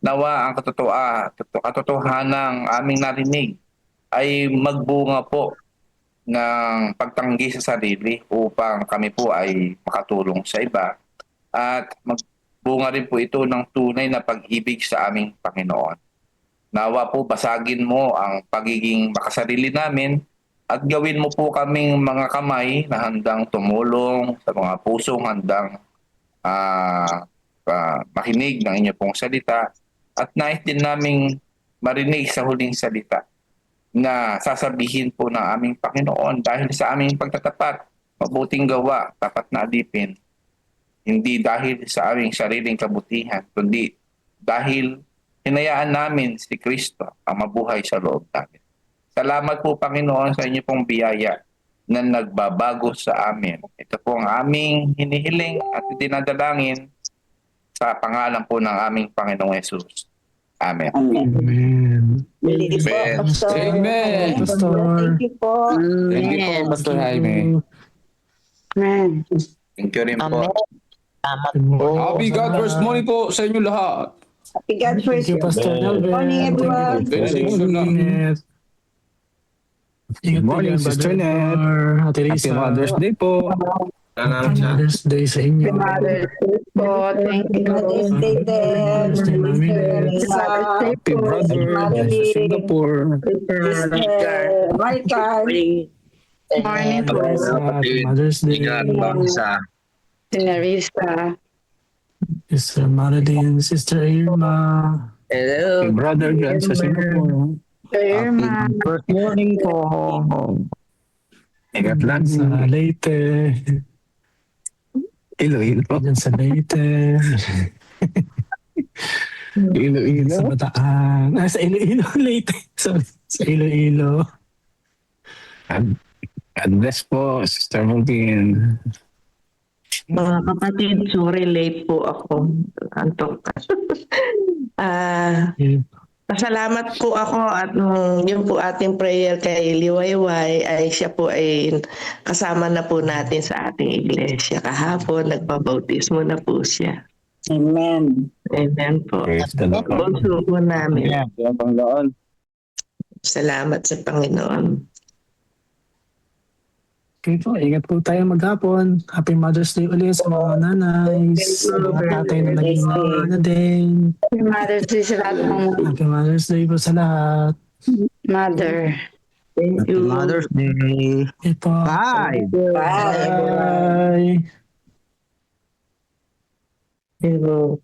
nawa ang katotohanang aming narinig ay magbunga po ng pagtanggi sa sarili upang kami po ay makatulong sa iba. At magbunga rin po ito ng tunay na pag-ibig sa aming Panginoon. Nawa po basagin mo ang pagiging makasarili namin at gawin mo po kaming mga kamay na handang tumulong sa mga pusong handang makinig ng inyo pong salita at nais din naming marinig sa huling salita na sasabihin po ng aming Panginoon dahil sa aming pagtatapat, mabuting gawa, tapat na alipin, hindi dahil sa aming sariling kabutihan, kundi dahil hinayaan namin si Kristo ang mabuhay sa loob namin. Salamat po, Panginoon, sa inyo pong biyaya na nagbabago sa amin. Ito po ang aming hinihiling at dinadalangin sa pangalan po ng aming Panginoong Yesus. Amen. Amen. Amen. Thank you po, Amen. Pastor. Amen. Thank you po. Thank you po, Pastor Jaime. Amen. Thank you rin po. Happy God first morning po sa inyo lahat. Happy God first. Thank you, Pastor Delvin. Morning, everyone. Benediction na. Good morning, Sister Net. Ate Risa. Happy Mother's Day po. Happy Mother's Day sa inyo. Thank you. Mother's Day din. Mother's Day, Mami. Happy brother sa Singapore. Sister Marika. Morning po. Happy Mother's Day. Sinarisa. Sister Marilyn, Sister Irma. Happy brother dyan sa Singapore. Irma. First morning po. Ingat lang Sa Leyte. Iloilo. Diyan sa Leyte. Iloilo. Sa Bataan. Sa Iloilo. Leyte. Sorry. Sa Iloilo. God bless po, Sister Malvin. Mga kapatid, sorry late po ako. Antok. Pasalamat po ako at yung po ating prayer kay Liwayway ay siya po ay kasama na po natin sa ating iglesia. Kahapon, nagpabautismo na po siya. Amen. Amen po. Praise the Lord. Bunso po namin. Panginoon. Salamat sa Panginoon. Okay po, ingat po tayo maghapon. Happy Mother's Day ulit sa mga nanay, sa mga tatay na naging mga na din. Happy Mother's Day sa lahat ng Happy Mother's Day po sa lahat. mother. Thank you. Mother's Day. Okay po. Bye. Bye. Bye. Thank you.